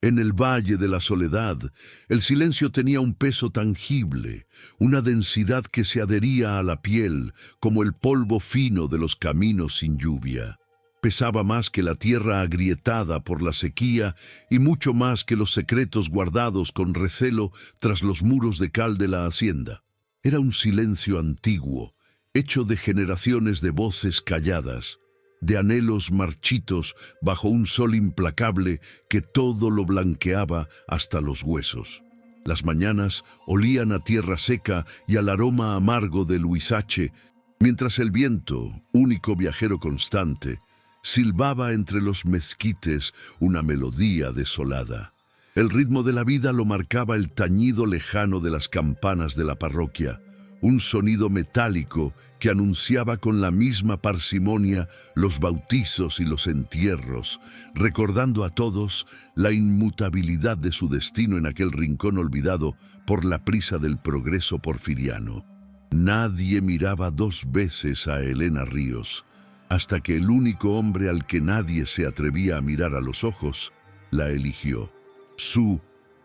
En el Valle de la Soledad, el silencio tenía un peso tangible, una densidad que se adhería a la piel como el polvo fino de los caminos sin lluvia. Pesaba más que la tierra agrietada por la sequía y mucho más que los secretos guardados con recelo tras los muros de cal de la hacienda. Era un silencio antiguo, hecho de generaciones de voces calladas, de anhelos marchitos bajo un sol implacable que todo lo blanqueaba hasta los huesos. Las mañanas olían a tierra seca y al aroma amargo del huizache, mientras el viento, único viajero constante, silbaba entre los mezquites una melodía desolada. El ritmo de la vida lo marcaba el tañido lejano de las campanas de la parroquia, un sonido metálico que anunciaba con la misma parsimonia los bautizos y los entierros, recordando a todos la inmutabilidad de su destino en aquel rincón olvidado por la prisa del progreso porfiriano. Nadie miraba dos veces a Elena Ríos, hasta que el único hombre al que nadie se atrevía a mirar a los ojos, la eligió. Su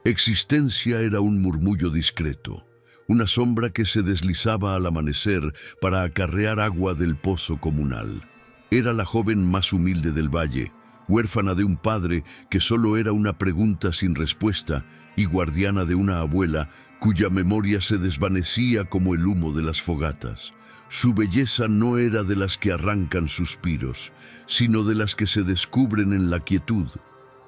existencia era un murmullo discreto, una sombra que se deslizaba al amanecer para acarrear agua del pozo comunal. Era la joven más humilde del valle, huérfana de un padre que solo era una pregunta sin respuesta y guardiana de una abuela cuya memoria se desvanecía como el humo de las fogatas. Su belleza no era de las que arrancan suspiros, sino de las que se descubren en la quietud,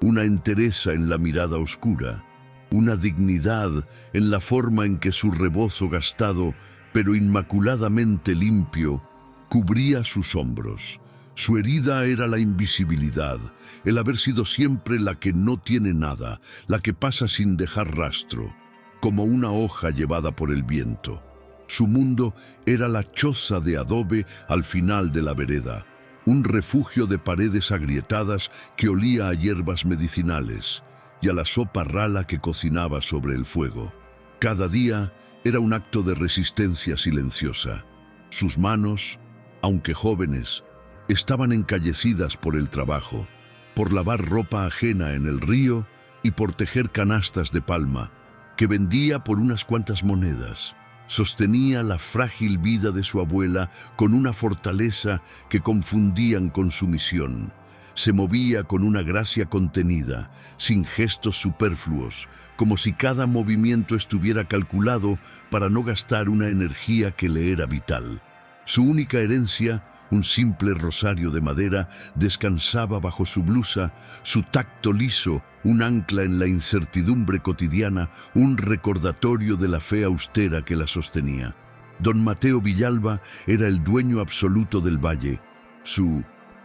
una entereza en la mirada oscura, una dignidad en la forma en que su rebozo gastado, pero inmaculadamente limpio, cubría sus hombros. Su herida era la invisibilidad, el haber sido siempre la que no tiene nada, la que pasa sin dejar rastro, como una hoja llevada por el viento. Su mundo era la choza de adobe al final de la vereda, un refugio de paredes agrietadas que olía a hierbas medicinales y a la sopa rala que cocinaba sobre el fuego. Cada día era un acto de resistencia silenciosa. Sus manos, aunque jóvenes, estaban encallecidas por el trabajo, por lavar ropa ajena en el río y por tejer canastas de palma, que vendía por unas cuantas monedas. Sostenía la frágil vida de su abuela con una fortaleza que confundían con su misión. Se movía con una gracia contenida, sin gestos superfluos, como si cada movimiento estuviera calculado para no gastar una energía que le era vital. Su única herencia, un simple rosario de madera, descansaba bajo su blusa, su tacto liso, un ancla en la incertidumbre cotidiana, un recordatorio de la fe austera que la sostenía. Don Mateo Villalba era el dueño absoluto del valle. Su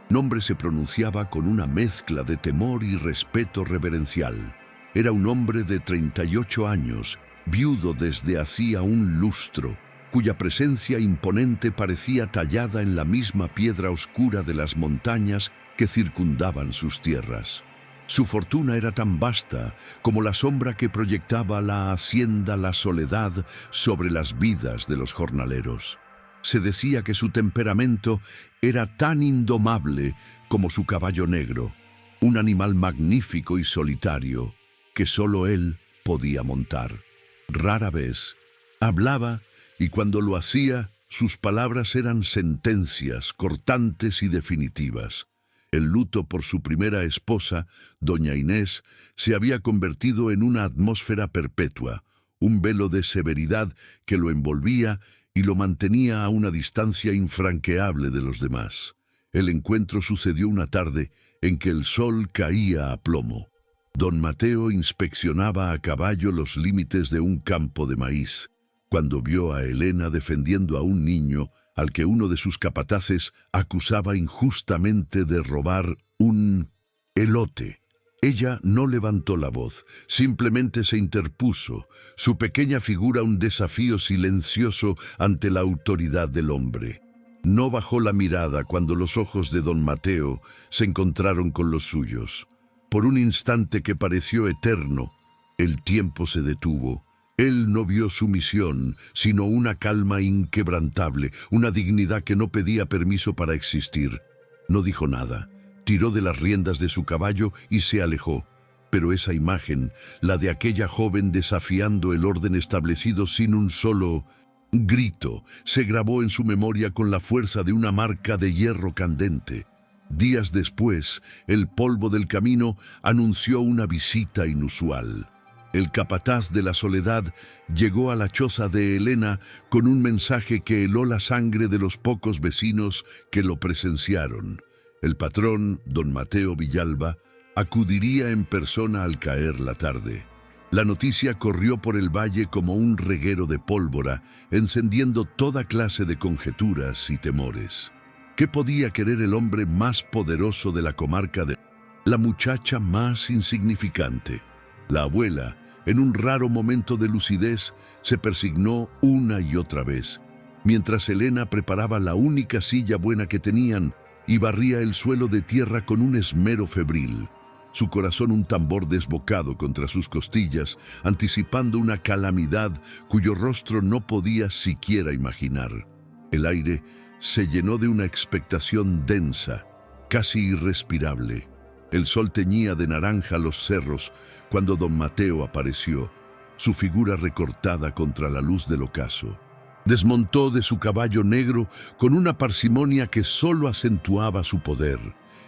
nombre se pronunciaba con una mezcla de temor y respeto reverencial. Era un hombre de 38 años, viudo desde hacía un lustro, cuya presencia imponente parecía tallada en la misma piedra oscura de las montañas que circundaban sus tierras. Su fortuna era tan vasta como la sombra que proyectaba la hacienda La Soledad sobre las vidas de los jornaleros. Se decía que su temperamento era tan indomable como su caballo negro, un animal magnífico y solitario que solo él podía montar. Rara vez hablaba, y cuando lo hacía, sus palabras eran sentencias cortantes y definitivas. El luto por su primera esposa, doña Inés, se había convertido en una atmósfera perpetua, un velo de severidad que lo envolvía y lo mantenía a una distancia infranqueable de los demás. El encuentro sucedió una tarde en que el sol caía a plomo. Don Mateo inspeccionaba a caballo los límites de un campo de maíz, cuando vio a Elena defendiendo a un niño al que uno de sus capataces acusaba injustamente de robar un elote. Ella no levantó la voz, simplemente se interpuso, su pequeña figura un desafío silencioso ante la autoridad del hombre. No bajó la mirada cuando los ojos de don Mateo se encontraron con los suyos. Por un instante que pareció eterno, el tiempo se detuvo. Él no vio sumisión, sino una calma inquebrantable, una dignidad que no pedía permiso para existir. No dijo nada. Tiró de las riendas de su caballo y se alejó. Pero esa imagen, la de aquella joven desafiando el orden establecido sin un solo grito, se grabó en su memoria con la fuerza de una marca de hierro candente. Días después, el polvo del camino anunció una visita inusual. El capataz de la Soledad llegó a la choza de Elena con un mensaje que heló la sangre de los pocos vecinos que lo presenciaron. El patrón, don Mateo Villalba, acudiría en persona al caer la tarde. La noticia corrió por el valle como un reguero de pólvora, encendiendo toda clase de conjeturas y temores. ¿Qué podía querer el hombre más poderoso de la comarca de la muchacha más insignificante? La abuela, en un raro momento de lucidez, se persignó una y otra vez, mientras Elena preparaba la única silla buena que tenían y barría el suelo de tierra con un esmero febril. Su corazón un tambor desbocado contra sus costillas, anticipando una calamidad cuyo rostro no podía siquiera imaginar. El aire se llenó de una expectación densa, casi irrespirable. El sol teñía de naranja los cerros cuando don Mateo apareció, su figura recortada contra la luz del ocaso. Desmontó de su caballo negro con una parsimonia que solo acentuaba su poder.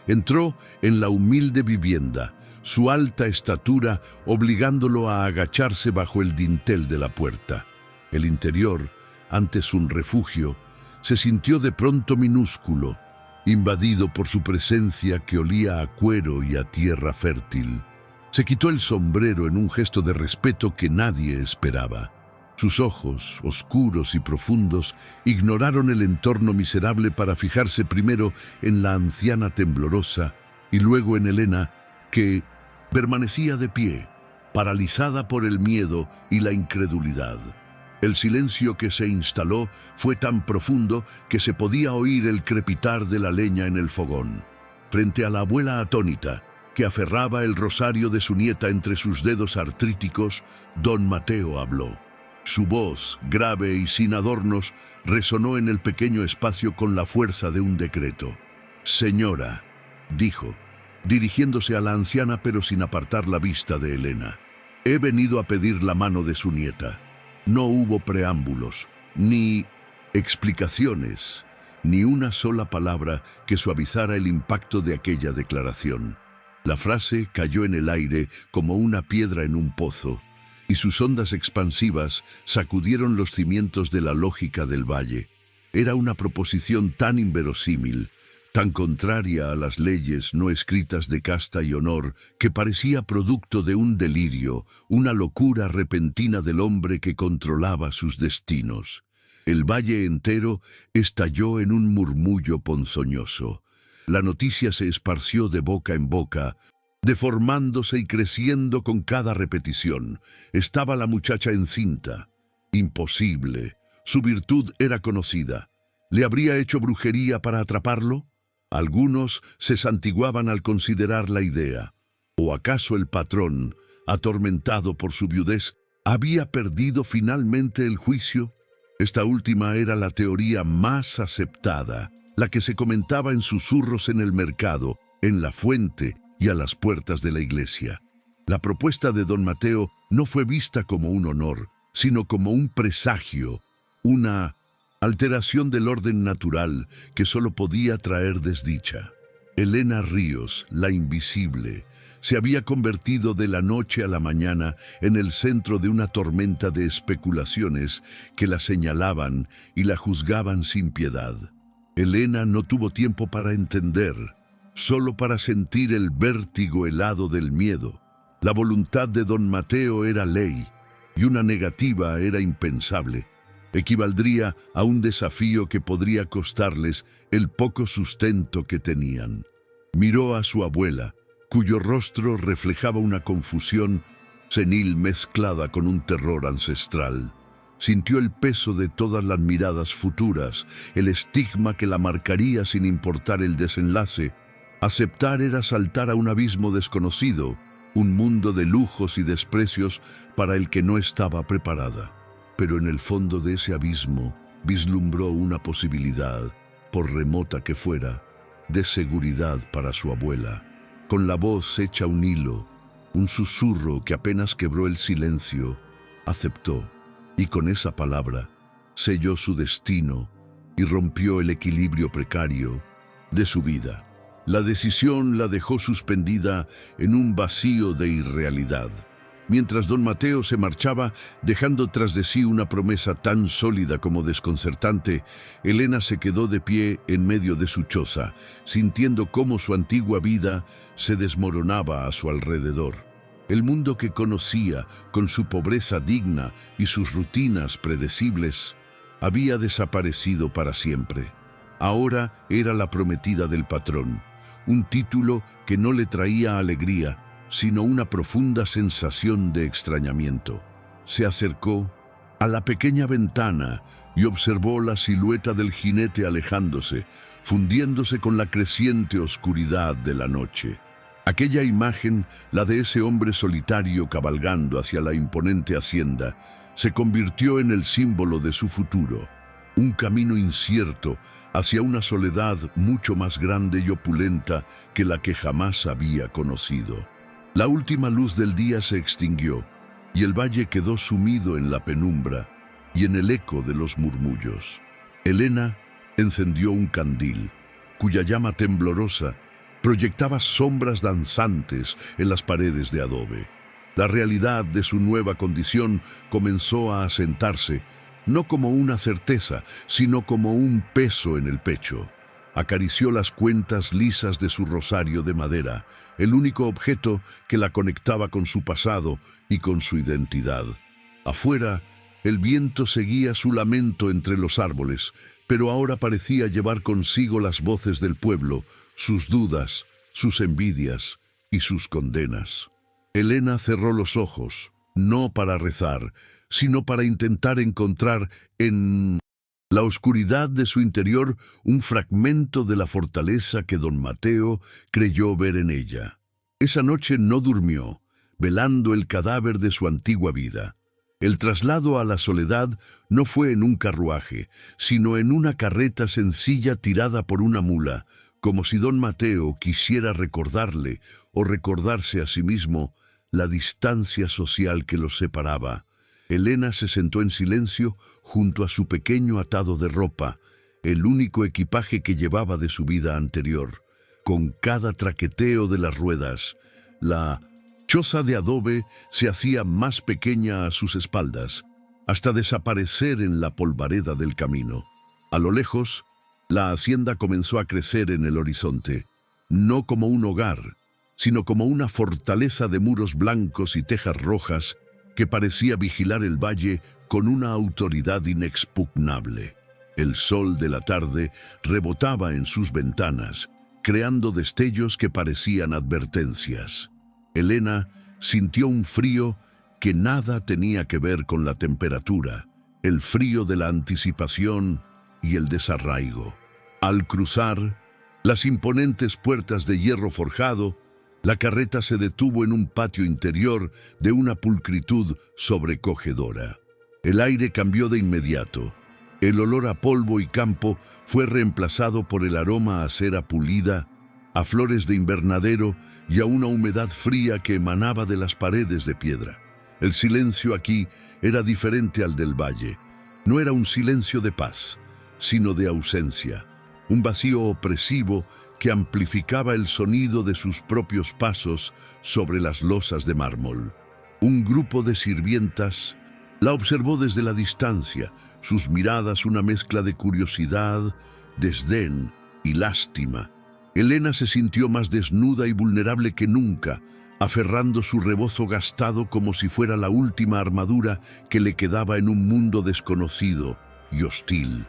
Entró en la humilde vivienda, su alta estatura obligándolo a agacharse bajo el dintel de la puerta. El interior, antes un refugio, se sintió de pronto minúsculo, invadido por su presencia que olía a cuero y a tierra fértil. Se quitó el sombrero en un gesto de respeto que nadie esperaba. Sus ojos, oscuros y profundos, ignoraron el entorno miserable para fijarse primero en la anciana temblorosa y luego en Elena, que permanecía de pie, paralizada por el miedo y la incredulidad. El silencio que se instaló fue tan profundo que se podía oír el crepitar de la leña en el fogón. Frente a la abuela atónita, que aferraba el rosario de su nieta entre sus dedos artríticos, don Mateo habló. Su voz, grave y sin adornos, resonó en el pequeño espacio con la fuerza de un decreto. «Señora», dijo, dirigiéndose a la anciana pero sin apartar la vista de Elena, «he venido a pedir la mano de su nieta». No hubo preámbulos, ni explicaciones, ni una sola palabra que suavizara el impacto de aquella declaración. La frase cayó en el aire como una piedra en un pozo, y sus ondas expansivas sacudieron los cimientos de la lógica del valle. Era una proposición tan inverosímil, tan contraria a las leyes no escritas de casta y honor, que parecía producto de un delirio, una locura repentina del hombre que controlaba sus destinos. El valle entero estalló en un murmullo ponzoñoso. La noticia se esparció de boca en boca, deformándose y creciendo con cada repetición. Estaba la muchacha encinta. Imposible. Su virtud era conocida. ¿Le habría hecho brujería para atraparlo? Algunos se santiguaban al considerar la idea. ¿O acaso el patrón, atormentado por su viudez, había perdido finalmente el juicio? Esta última era la teoría más aceptada, la que se comentaba en susurros en el mercado, en la fuente y a las puertas de la iglesia. La propuesta de don Mateo no fue vista como un honor, sino como un presagio, una alteración del orden natural que solo podía traer desdicha. Elena Ríos, la invisible, se había convertido de la noche a la mañana en el centro de una tormenta de especulaciones que la señalaban y la juzgaban sin piedad. Elena no tuvo tiempo para entender, solo para sentir el vértigo helado del miedo. La voluntad de don Mateo era ley y una negativa era impensable. Equivaldría a un desafío que podría costarles el poco sustento que tenían. Miró a su abuela, cuyo rostro reflejaba una confusión senil mezclada con un terror ancestral. Sintió el peso de todas las miradas futuras, el estigma que la marcaría sin importar el desenlace. Aceptar era saltar a un abismo desconocido, un mundo de lujos y desprecios para el que no estaba preparada. Pero en el fondo de ese abismo vislumbró una posibilidad, por remota que fuera, de seguridad para su abuela. Con la voz hecha un hilo, Un susurro que apenas quebró el silencio, aceptó, y con esa palabra selló su destino y rompió el equilibrio precario de su vida. La decisión la dejó suspendida en un vacío de irrealidad. Mientras don Mateo se marchaba, dejando tras de sí una promesa tan sólida como desconcertante, Elena se quedó de pie en medio de su choza, sintiendo cómo su antigua vida se desmoronaba a su alrededor. El mundo que conocía, con su pobreza digna y sus rutinas predecibles, había desaparecido para siempre. Ahora era la prometida del patrón, un título que no le traía alegría, sino una profunda sensación de extrañamiento. Se acercó a la pequeña ventana y observó la silueta del jinete alejándose, fundiéndose con la creciente oscuridad de la noche. Aquella imagen, la de ese hombre solitario cabalgando hacia la imponente hacienda, se convirtió en el símbolo de su futuro, un camino incierto hacia una soledad mucho más grande y opulenta que la que jamás había conocido. La última luz del día se extinguió y el valle quedó sumido en la penumbra y en el eco de los murmullos. Elena encendió un candil, cuya llama temblorosa proyectaba sombras danzantes en las paredes de adobe. La realidad de su nueva condición comenzó a asentarse, no como una certeza, sino como un peso en el pecho. Acarició las cuentas lisas de su rosario de madera, el único objeto que la conectaba con su pasado y con su identidad. Afuera, el viento seguía su lamento entre los árboles, pero ahora parecía llevar consigo las voces del pueblo, sus dudas, sus envidias y sus condenas. Elena cerró los ojos, no para rezar, sino para intentar encontrar en la oscuridad de su interior un fragmento de la fortaleza que don Mateo creyó ver en ella. Esa noche no durmió, velando el cadáver de su antigua vida. El traslado a la soledad no fue en un carruaje, sino en una carreta sencilla tirada por una mula, como si don Mateo quisiera recordarle o recordarse a sí mismo la distancia social que los separaba. Elena se sentó en silencio junto a su pequeño atado de ropa, el único equipaje que llevaba de su vida anterior. Con cada traqueteo de las ruedas, la choza de adobe se hacía más pequeña a sus espaldas, hasta desaparecer en la polvareda del camino. A lo lejos, la hacienda comenzó a crecer en el horizonte, no como un hogar, sino como una fortaleza de muros blancos y tejas rojas que parecía vigilar el valle con una autoridad inexpugnable. El sol de la tarde rebotaba en sus ventanas, creando destellos que parecían advertencias. Elena sintió un frío que nada tenía que ver con la temperatura, el frío de la anticipación y el desarraigo. Al cruzar las imponentes puertas de hierro forjado, la carreta se detuvo en un patio interior de una pulcritud sobrecogedora. El aire cambió de inmediato. El olor a polvo y campo fue reemplazado por el aroma a cera pulida, a flores de invernadero y a una humedad fría que emanaba de las paredes de piedra. El silencio aquí era diferente al del valle. No era un silencio de paz, sino de ausencia, un vacío opresivo que amplificaba el sonido de sus propios pasos sobre las losas de mármol. Un grupo de sirvientas la observó desde la distancia, sus miradas una mezcla de curiosidad, desdén y lástima. Elena se sintió más desnuda y vulnerable que nunca, aferrando su rebozo gastado como si fuera la última armadura que le quedaba en un mundo desconocido y hostil.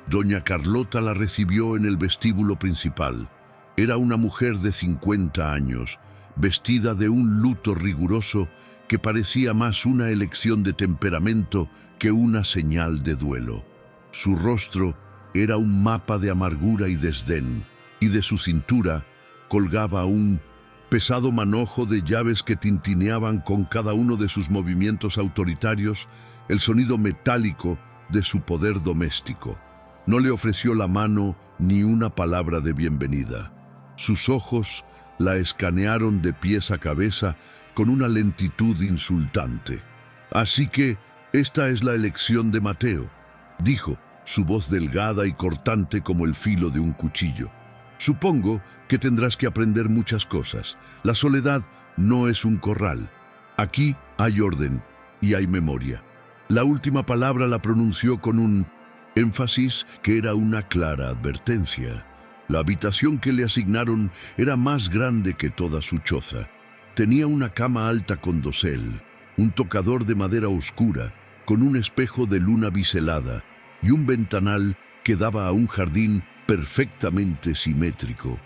Doña Carlota la recibió en el vestíbulo principal. Era una mujer de 50 años, vestida de un luto riguroso que parecía más una elección de temperamento que una señal de duelo. Su rostro era un mapa de amargura y desdén, y de su cintura colgaba un pesado manojo de llaves que tintineaban con cada uno de sus movimientos autoritarios el sonido metálico de su poder doméstico. No le ofreció la mano ni una palabra de bienvenida. Sus ojos la escanearon de pies a cabeza con una lentitud insultante. «Así que esta es la elección de Mateo», dijo, su voz delgada y cortante como el filo de un cuchillo. «Supongo que tendrás que aprender muchas cosas. La soledad no es un corral. Aquí hay orden y hay memoria». La última palabra la pronunció con un énfasis que era una clara advertencia. La habitación que le asignaron era más grande que toda su choza. Tenía una cama alta con dosel, un tocador de madera oscura, con un espejo de luna biselada y un ventanal que daba a un jardín perfectamente simétrico,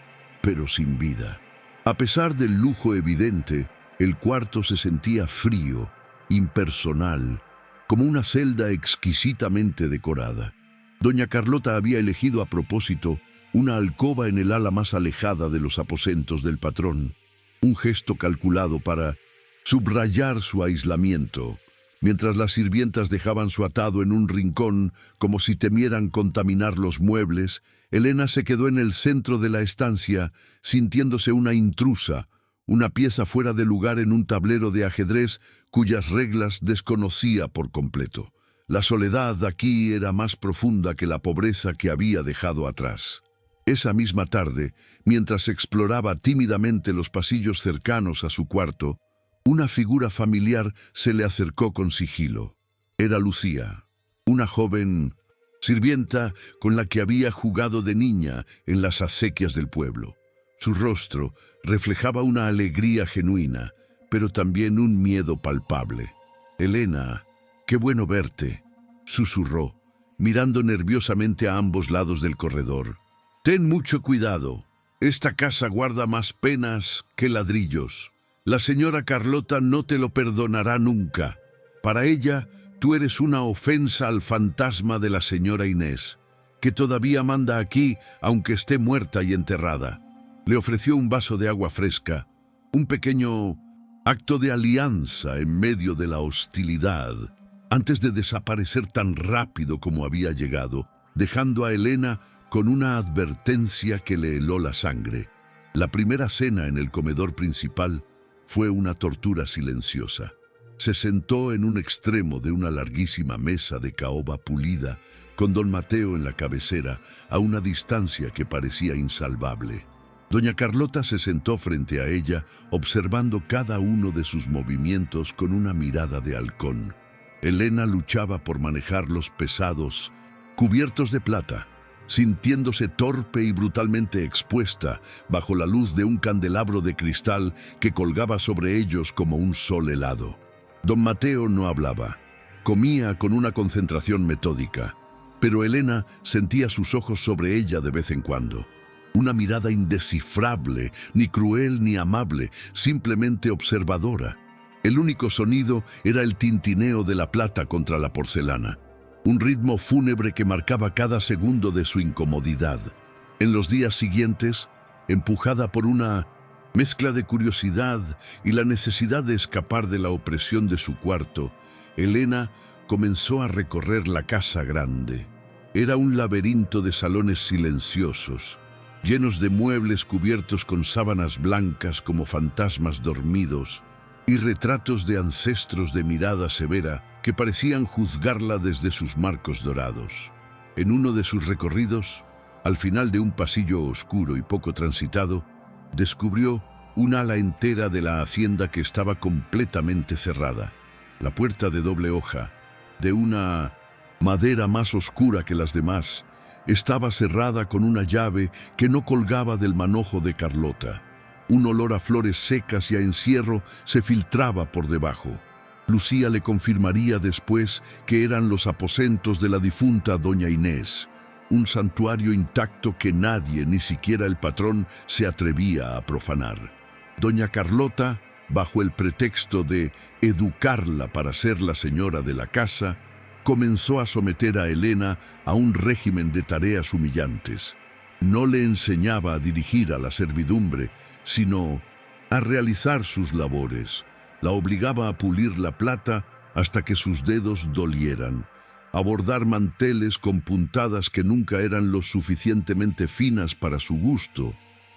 pero sin vida. A pesar del lujo evidente, el cuarto se sentía frío, impersonal, como una celda exquisitamente decorada. Doña Carlota había elegido a propósito una alcoba en el ala más alejada de los aposentos del patrón, un gesto calculado para subrayar su aislamiento, mientras las sirvientas dejaban su atado en un rincón como si temieran contaminar los muebles. Elena se quedó en el centro de la estancia, sintiéndose una intrusa, una pieza fuera de lugar en un tablero de ajedrez cuyas reglas desconocía por completo. La soledad aquí era más profunda que la pobreza que había dejado atrás. Esa misma tarde, mientras exploraba tímidamente los pasillos cercanos a su cuarto, una figura familiar se le acercó con sigilo. Era Lucía, una joven sirvienta con la que había jugado de niña en las acequias del pueblo. Su rostro reflejaba una alegría genuina, pero también un miedo palpable. «Elena, qué bueno verte», susurró, mirando nerviosamente a ambos lados del corredor. «Ten mucho cuidado. Esta casa guarda más penas que ladrillos. La señora Carlota no te lo perdonará nunca. Para ella, tú eres una ofensa al fantasma de la señora Inés, que todavía manda aquí, aunque esté muerta y enterrada». Le ofreció un vaso de agua fresca, un pequeño acto de alianza en medio de la hostilidad, antes de desaparecer tan rápido como había llegado, dejando a Elena con una advertencia que le heló la sangre. La primera cena en el comedor principal fue una tortura silenciosa. Se sentó en un extremo de una larguísima mesa de caoba pulida, con don Mateo en la cabecera, a una distancia que parecía insalvable. Doña Carlota se sentó frente a ella, observando cada uno de sus movimientos con una mirada de halcón. Elena luchaba por manejar los pesados cubiertos de plata, sintiéndose torpe y brutalmente expuesta bajo la luz de un candelabro de cristal que colgaba sobre ellos como un sol helado. Don Mateo no hablaba. Comía con una concentración metódica, pero Elena sentía sus ojos sobre ella de vez en cuando. Una mirada indescifrable, ni cruel ni amable, simplemente observadora. El único sonido era el tintineo de la plata contra la porcelana, un ritmo fúnebre que marcaba cada segundo de su incomodidad. En los días siguientes, empujada por una mezcla de curiosidad y la necesidad de escapar de la opresión de su cuarto, Elena comenzó a recorrer la casa grande. Era un laberinto de salones silenciosos, llenos de muebles cubiertos con sábanas blancas como fantasmas dormidos, y retratos de ancestros de mirada severa que parecían juzgarla desde sus marcos dorados. En uno de sus recorridos, al final de un pasillo oscuro y poco transitado, descubrió un ala entera de la hacienda que estaba completamente cerrada. La puerta de doble hoja, de una madera más oscura que las demás, estaba cerrada con una llave que no colgaba del manojo de Carlota. Un olor a flores secas y a encierro se filtraba por debajo. Lucía le confirmaría después que eran los aposentos de la difunta doña Inés, un santuario intacto que nadie, ni siquiera el patrón, se atrevía a profanar. Doña Carlota, bajo el pretexto de educarla para ser la señora de la casa, comenzó a someter a Elena a un régimen de tareas humillantes. No le enseñaba a dirigir a la servidumbre, sino a realizar sus labores. La obligaba a pulir la plata hasta que sus dedos dolieran, a bordar manteles con puntadas que nunca eran lo suficientemente finas para su gusto,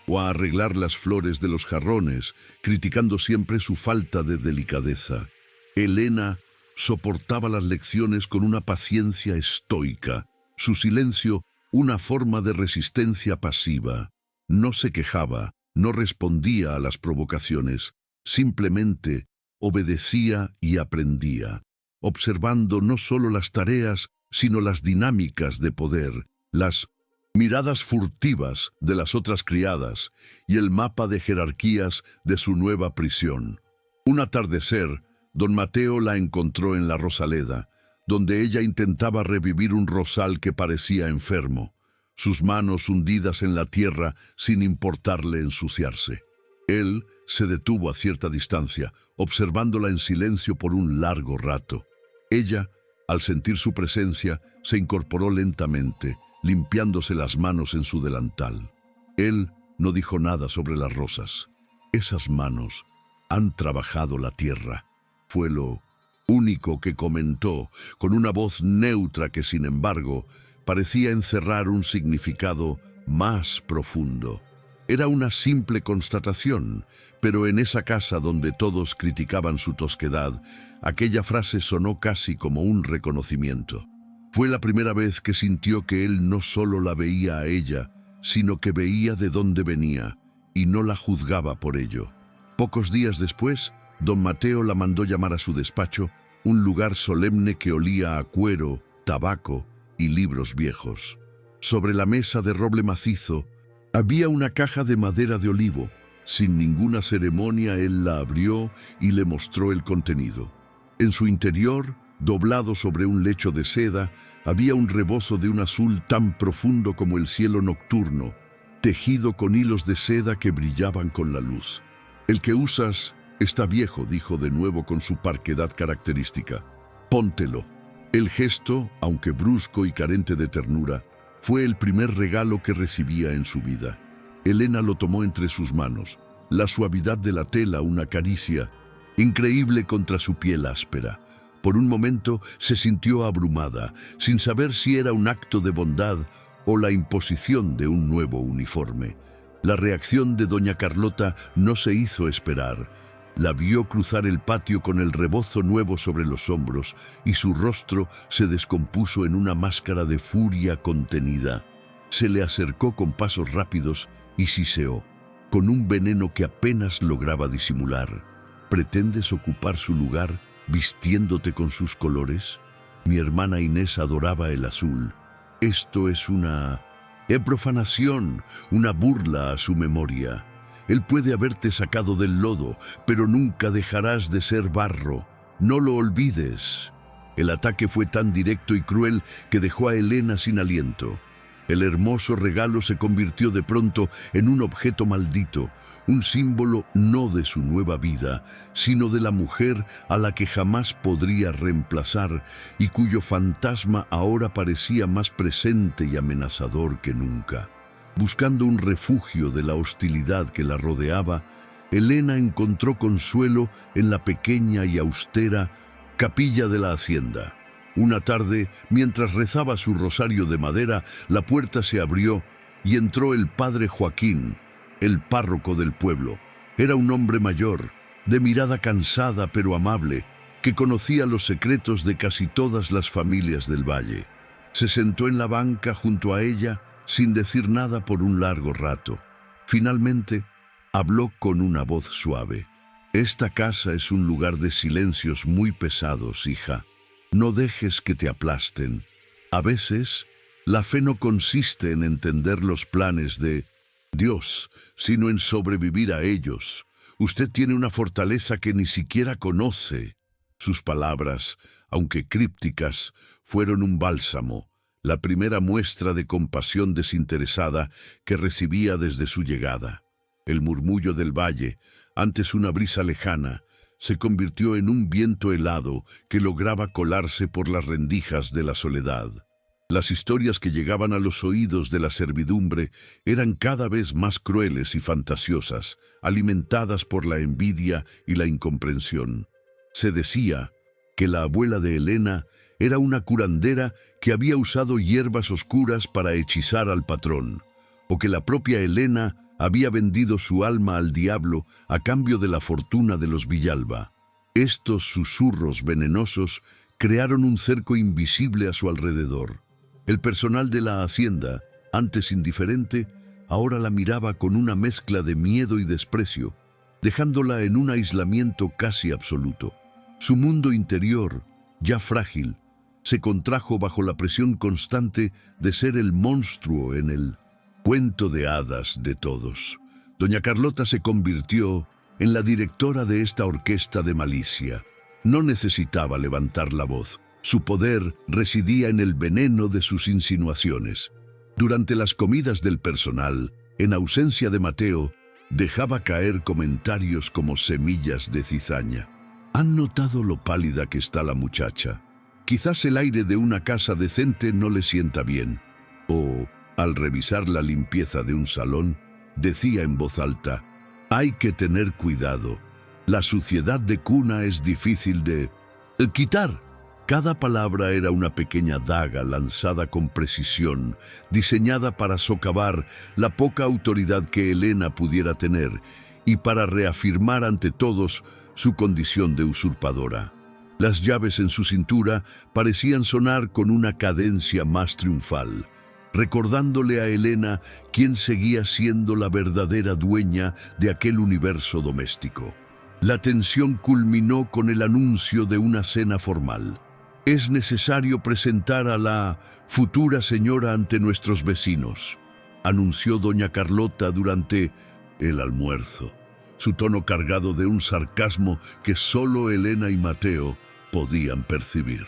o a arreglar las flores de los jarrones, criticando siempre su falta de delicadeza. Elena soportaba las lecciones con una paciencia estoica, su silencio una forma de resistencia pasiva. No se quejaba, no respondía a las provocaciones, simplemente obedecía y aprendía, observando no solo las tareas, sino las dinámicas de poder, las miradas furtivas de las otras criadas y el mapa de jerarquías de su nueva prisión. Un atardecer, don Mateo la encontró en la Rosaleda, donde ella intentaba revivir un rosal que parecía enfermo, sus manos hundidas en la tierra sin importarle ensuciarse. Él se detuvo a cierta distancia, observándola en silencio por un largo rato. Ella, al sentir su presencia, se incorporó lentamente, limpiándose las manos en su delantal. Él no dijo nada sobre las rosas. Esas manos han trabajado la tierra, fue lo único que comentó, con una voz neutra que, sin embargo, parecía encerrar un significado más profundo. Era una simple constatación, pero en esa casa donde todos criticaban su tosquedad, aquella frase sonó casi como un reconocimiento. Fue la primera vez que sintió que él no solo la veía a ella, sino que veía de dónde venía, y no la juzgaba por ello. Pocos días después, don Mateo la mandó llamar a su despacho, un lugar solemne que olía a cuero, tabaco y libros viejos. Sobre la mesa de roble macizo había una caja de madera de olivo. Sin ninguna ceremonia él la abrió y le mostró el contenido. En su interior, doblado sobre un lecho de seda, había un rebozo de un azul tan profundo como el cielo nocturno, tejido con hilos de seda que brillaban con la luz. «El que usas está viejo», dijo de nuevo con su parquedad característica. «Póntelo». El gesto, aunque brusco y carente de ternura, fue el primer regalo que recibía en su vida. Elena lo tomó entre sus manos, la suavidad de la tela una caricia, increíble contra su piel áspera. Por un momento se sintió abrumada, sin saber si era un acto de bondad o la imposición de un nuevo uniforme. La reacción de doña Carlota no se hizo esperar. La vio cruzar el patio con el rebozo nuevo sobre los hombros y su rostro se descompuso en una máscara de furia contenida. Se le acercó con pasos rápidos y siseó, con un veneno que apenas lograba disimular. «¿Pretendes ocupar su lugar vistiéndote con sus colores? Mi hermana Inés adoraba el azul. Esto es una profanación, una burla a su memoria. Él puede haberte sacado del lodo, pero nunca dejarás de ser barro. No lo olvides». El ataque fue tan directo y cruel que dejó a Elena sin aliento. El hermoso regalo se convirtió de pronto en un objeto maldito, un símbolo no de su nueva vida, sino de la mujer a la que jamás podría reemplazar y cuyo fantasma ahora parecía más presente y amenazador que nunca. Buscando un refugio de la hostilidad que la rodeaba, Elena encontró consuelo en la pequeña y austera capilla de la hacienda. Una tarde, mientras rezaba su rosario de madera, la puerta se abrió y entró el padre Joaquín, el párroco del pueblo. Era un hombre mayor, de mirada cansada pero amable, que conocía los secretos de casi todas las familias del valle. Se sentó en la banca junto a ella sin decir nada por un largo rato. Finalmente, habló con una voz suave. «Esta casa es un lugar de silencios muy pesados, hija. No dejes que te aplasten. A veces, la fe no consiste en entender los planes de Dios, sino en sobrevivir a ellos. Usted tiene una fortaleza que ni siquiera conoce». Sus palabras, aunque crípticas, fueron un bálsamo, la primera muestra de compasión desinteresada que recibía desde su llegada. El murmullo del valle, antes una brisa lejana, se convirtió en un viento helado que lograba colarse por las rendijas de la soledad. Las historias que llegaban a los oídos de la servidumbre eran cada vez más crueles y fantasiosas, alimentadas por la envidia y la incomprensión. Se decía que la abuela de Elena era una curandera que había usado hierbas oscuras para hechizar al patrón, o que la propia Elena había vendido su alma al diablo a cambio de la fortuna de los Villalba. Estos susurros venenosos crearon un cerco invisible a su alrededor. El personal de la hacienda, antes indiferente, ahora la miraba con una mezcla de miedo y desprecio, dejándola en un aislamiento casi absoluto. Su mundo interior, ya frágil, se contrajo bajo la presión constante de ser el monstruo en el cuento de hadas de todos. Doña Carlota se convirtió en la directora de esta orquesta de malicia. No necesitaba levantar la voz. Su poder residía en el veneno de sus insinuaciones. Durante las comidas del personal, en ausencia de Mateo, dejaba caer comentarios como semillas de cizaña. ¿Han notado lo pálida que está la muchacha? Quizás el aire de una casa decente no le sienta bien. O, al revisar la limpieza de un salón, decía en voz alta: hay que tener cuidado. La suciedad de cuna es difícil de quitar. Cada palabra era una pequeña daga lanzada con precisión, diseñada para socavar la poca autoridad que Elena pudiera tener y para reafirmar ante todos su condición de usurpadora. Las llaves en su cintura parecían sonar con una cadencia más triunfal, recordándole a Elena quién seguía siendo la verdadera dueña de aquel universo doméstico. La tensión culminó con el anuncio de una cena formal. Es necesario presentar a la futura señora ante nuestros vecinos, anunció doña Carlota durante el almuerzo, su tono cargado de un sarcasmo que solo Elena y Mateo podían percibir.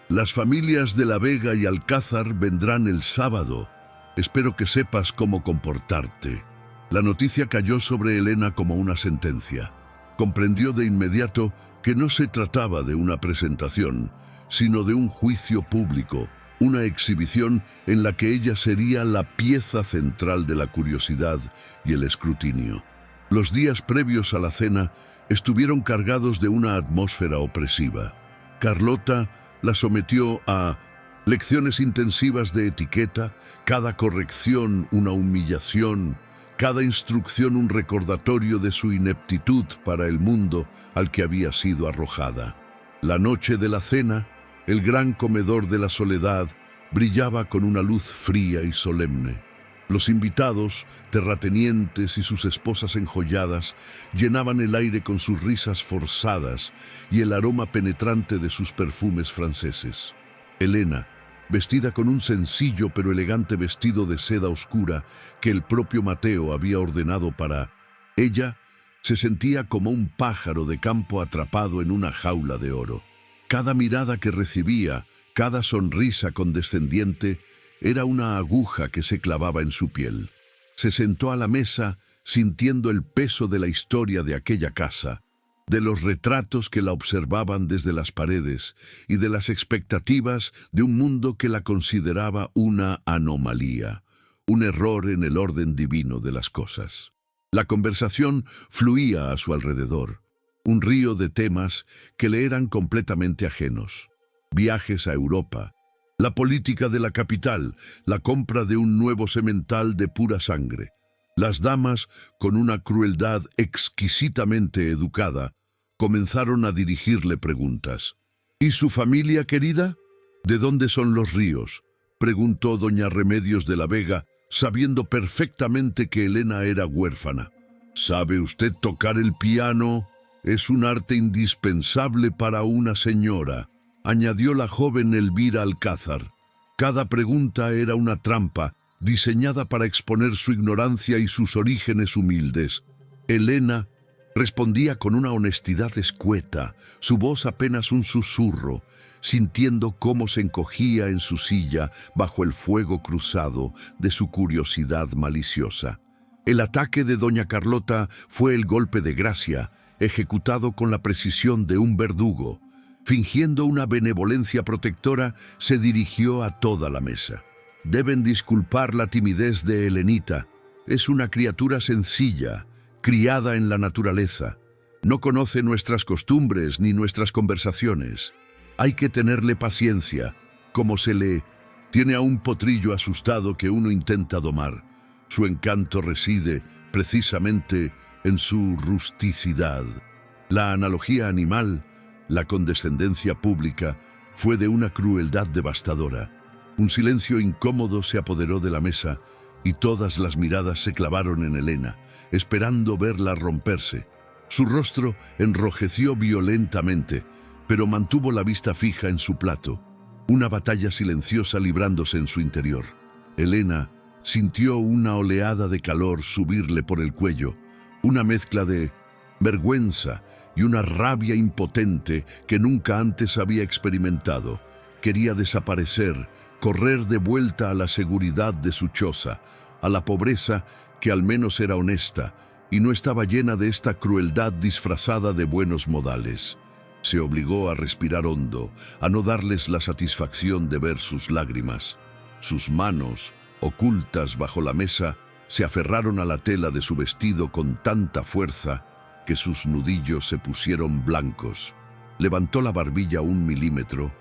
Las familias de La Vega y Alcázar vendrán el sábado. Espero que sepas cómo comportarte. La noticia cayó sobre Elena como una sentencia. Comprendió de inmediato que no se trataba de una presentación, sino de un juicio público, una exhibición en la que ella sería la pieza central de la curiosidad y el escrutinio. Los días previos a la cena estuvieron cargados de una atmósfera opresiva. Carlota la sometió a lecciones intensivas de etiqueta, cada corrección una humillación, cada instrucción un recordatorio de su ineptitud para el mundo al que había sido arrojada. La noche de la cena, el gran comedor de la soledad brillaba con una luz fría y solemne. Los invitados, terratenientes y sus esposas enjolladas, llenaban el aire con sus risas forzadas y el aroma penetrante de sus perfumes franceses. Elena, vestida con un sencillo pero elegante vestido de seda oscura que el propio Mateo había ordenado para ella, se sentía como un pájaro de campo atrapado en una jaula de oro. Cada mirada que recibía, cada sonrisa condescendiente, era una aguja que se clavaba en su piel. Se sentó a la mesa sintiendo el peso de la historia de aquella casa, de los retratos que la observaban desde las paredes y de las expectativas de un mundo que la consideraba una anomalía, un error en el orden divino de las cosas. La conversación fluía a su alrededor, un río de temas que le eran completamente ajenos. Viajes a Europa, la política de la capital, la compra de un nuevo semental de pura sangre. Las damas, con una crueldad exquisitamente educada, comenzaron a dirigirle preguntas. ¿Y su familia querida? ¿De dónde son los ríos?, preguntó doña Remedios de la Vega, sabiendo perfectamente que Elena era huérfana. ¿Sabe usted tocar el piano? Es un arte indispensable para una señora, añadió la joven Elvira Alcázar. Cada pregunta era una trampa, diseñada para exponer su ignorancia y sus orígenes humildes. Elena respondía con una honestidad escueta, su voz apenas un susurro, sintiendo cómo se encogía en su silla bajo el fuego cruzado de su curiosidad maliciosa. El ataque de doña Carlota fue el golpe de gracia, ejecutado con la precisión de un verdugo. Fingiendo una benevolencia protectora, se dirigió a toda la mesa. Deben disculpar la timidez de Elenita. Es una criatura sencilla, criada en la naturaleza. No conoce nuestras costumbres ni nuestras conversaciones. Hay que tenerle paciencia, como se le tiene a un potrillo asustado que uno intenta domar. Su encanto reside precisamente en su rusticidad. La analogía animal, la condescendencia pública, fue de una crueldad devastadora. Un silencio incómodo se apoderó de la mesa y todas las miradas se clavaron en Elena, esperando verla romperse. Su rostro enrojeció violentamente, pero mantuvo la vista fija en su plato, una batalla silenciosa librándose en su interior. Elena sintió una oleada de calor subirle por el cuello, una mezcla de vergüenza y una rabia impotente que nunca antes había experimentado. Quería desaparecer, correr de vuelta a la seguridad de su choza, a la pobreza que al menos era honesta y no estaba llena de esta crueldad disfrazada de buenos modales. Se obligó a respirar hondo, a no darles la satisfacción de ver sus lágrimas. Sus manos, ocultas bajo la mesa, se aferraron a la tela de su vestido con tanta fuerza que sus nudillos se pusieron blancos. Levantó la barbilla 1 milímetro,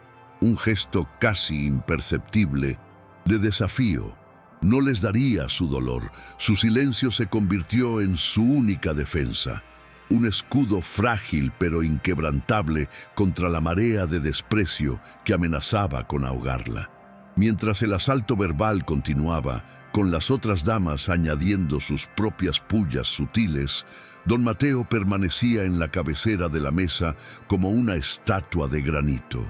un gesto casi imperceptible de desafío. No les daría su dolor. Su silencio se convirtió en su única defensa, un escudo frágil pero inquebrantable contra la marea de desprecio que amenazaba con ahogarla. Mientras el asalto verbal continuaba, con las otras damas añadiendo sus propias pullas sutiles, don Mateo permanecía en la cabecera de la mesa como una estatua de granito.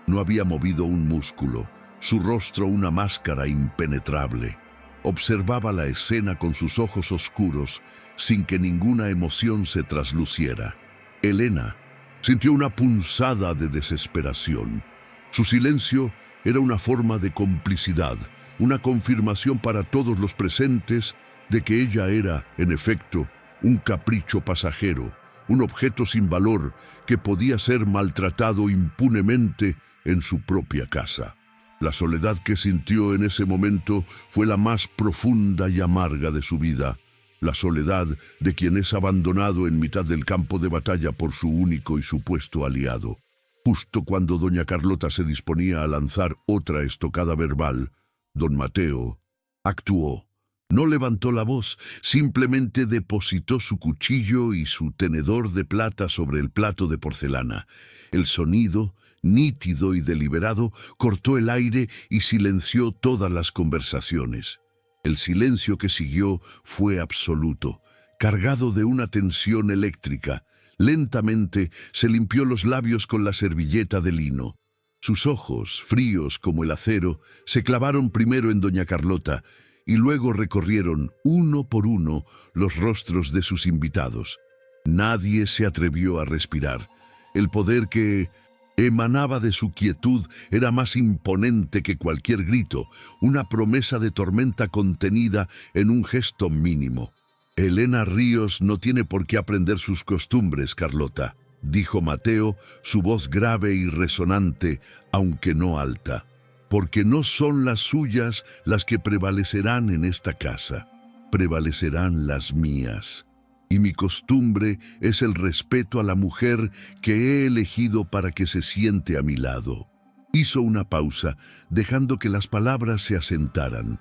No había movido un músculo, su rostro una máscara impenetrable. Observaba la escena con sus ojos oscuros, sin que ninguna emoción se trasluciera. Elena sintió una punzada de desesperación. Su silencio era una forma de complicidad, una confirmación para todos los presentes de que ella era, en efecto, un capricho pasajero, un objeto sin valor que podía ser maltratado impunemente en su propia casa. La soledad que sintió en ese momento fue la más profunda y amarga de su vida, la soledad de quien es abandonado en mitad del campo de batalla por su único y supuesto aliado. Justo cuando doña Carlota se disponía a lanzar otra estocada verbal, don Mateo actuó. No levantó la voz, simplemente depositó su cuchillo y su tenedor de plata sobre el plato de porcelana. El sonido, nítido y deliberado, cortó el aire y silenció todas las conversaciones. El silencio que siguió fue absoluto, cargado de una tensión eléctrica. Lentamente se limpió los labios con la servilleta de lino. Sus ojos, fríos como el acero, se clavaron primero en doña Carlota y luego recorrieron uno por uno los rostros de sus invitados. Nadie se atrevió a respirar. El poder que emanaba de su quietud era más imponente que cualquier grito, una promesa de tormenta contenida en un gesto mínimo. Elena Ríos no tiene por qué aprender sus costumbres, Carlota, dijo Mateo, su voz grave y resonante, aunque no alta, porque no son las suyas las que prevalecerán en esta casa, prevalecerán las mías. Y mi costumbre es el respeto a la mujer que he elegido para que se siente a mi lado. Hizo una pausa, dejando que las palabras se asentaran.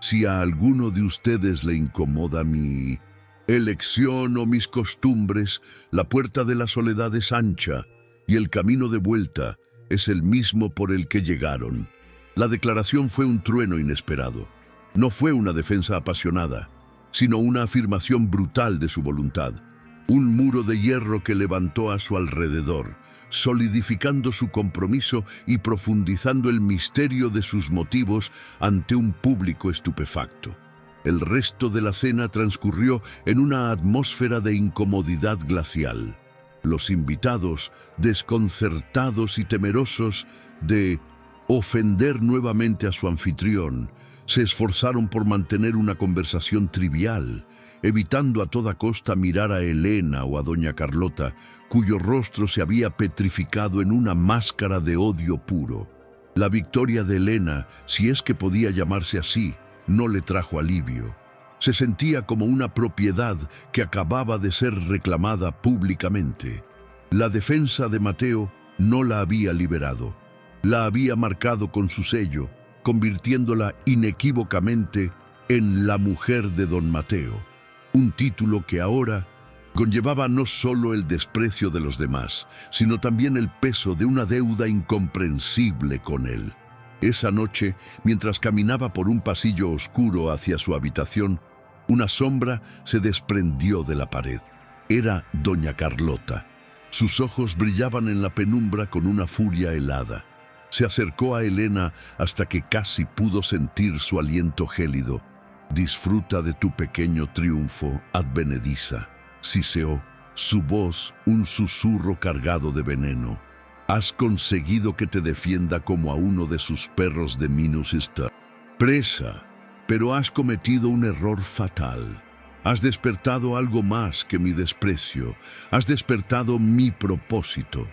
Si a alguno de ustedes le incomoda mi elección o mis costumbres, la puerta de la soledad es ancha y el camino de vuelta es el mismo por el que llegaron. La declaración fue un trueno inesperado. No fue una defensa apasionada, sino una afirmación brutal de su voluntad. Un muro de hierro que levantó a su alrededor, solidificando su compromiso y profundizando el misterio de sus motivos ante un público estupefacto. El resto de la cena transcurrió en una atmósfera de incomodidad glacial. Los invitados, desconcertados y temerosos de ofender nuevamente a su anfitrión, se esforzaron por mantener una conversación trivial, evitando a toda costa mirar a Elena o a doña Carlota, cuyo rostro se había petrificado en una máscara de odio puro. La victoria de Elena, si es que podía llamarse así, no le trajo alivio. Se sentía como una propiedad que acababa de ser reclamada públicamente. La defensa de Mateo no la había liberado. La había marcado con su sello, convirtiéndola inequívocamente en La mujer de don Mateo, un título que ahora conllevaba no solo el desprecio de los demás, sino también el peso de una deuda incomprensible con él. Esa noche, mientras caminaba por un pasillo oscuro hacia su habitación, una sombra se desprendió de la pared. Era doña Carlota. Sus ojos brillaban en la penumbra con una furia helada. Se acercó a Elena hasta que casi pudo sentir su aliento gélido. «Disfruta de tu pequeño triunfo, advenediza», siseó, su voz un susurro cargado de veneno. «Has conseguido que te defienda como a uno de sus perros de Minusista. Presa, pero has cometido un error fatal. Has despertado algo más que mi desprecio. Has despertado mi propósito».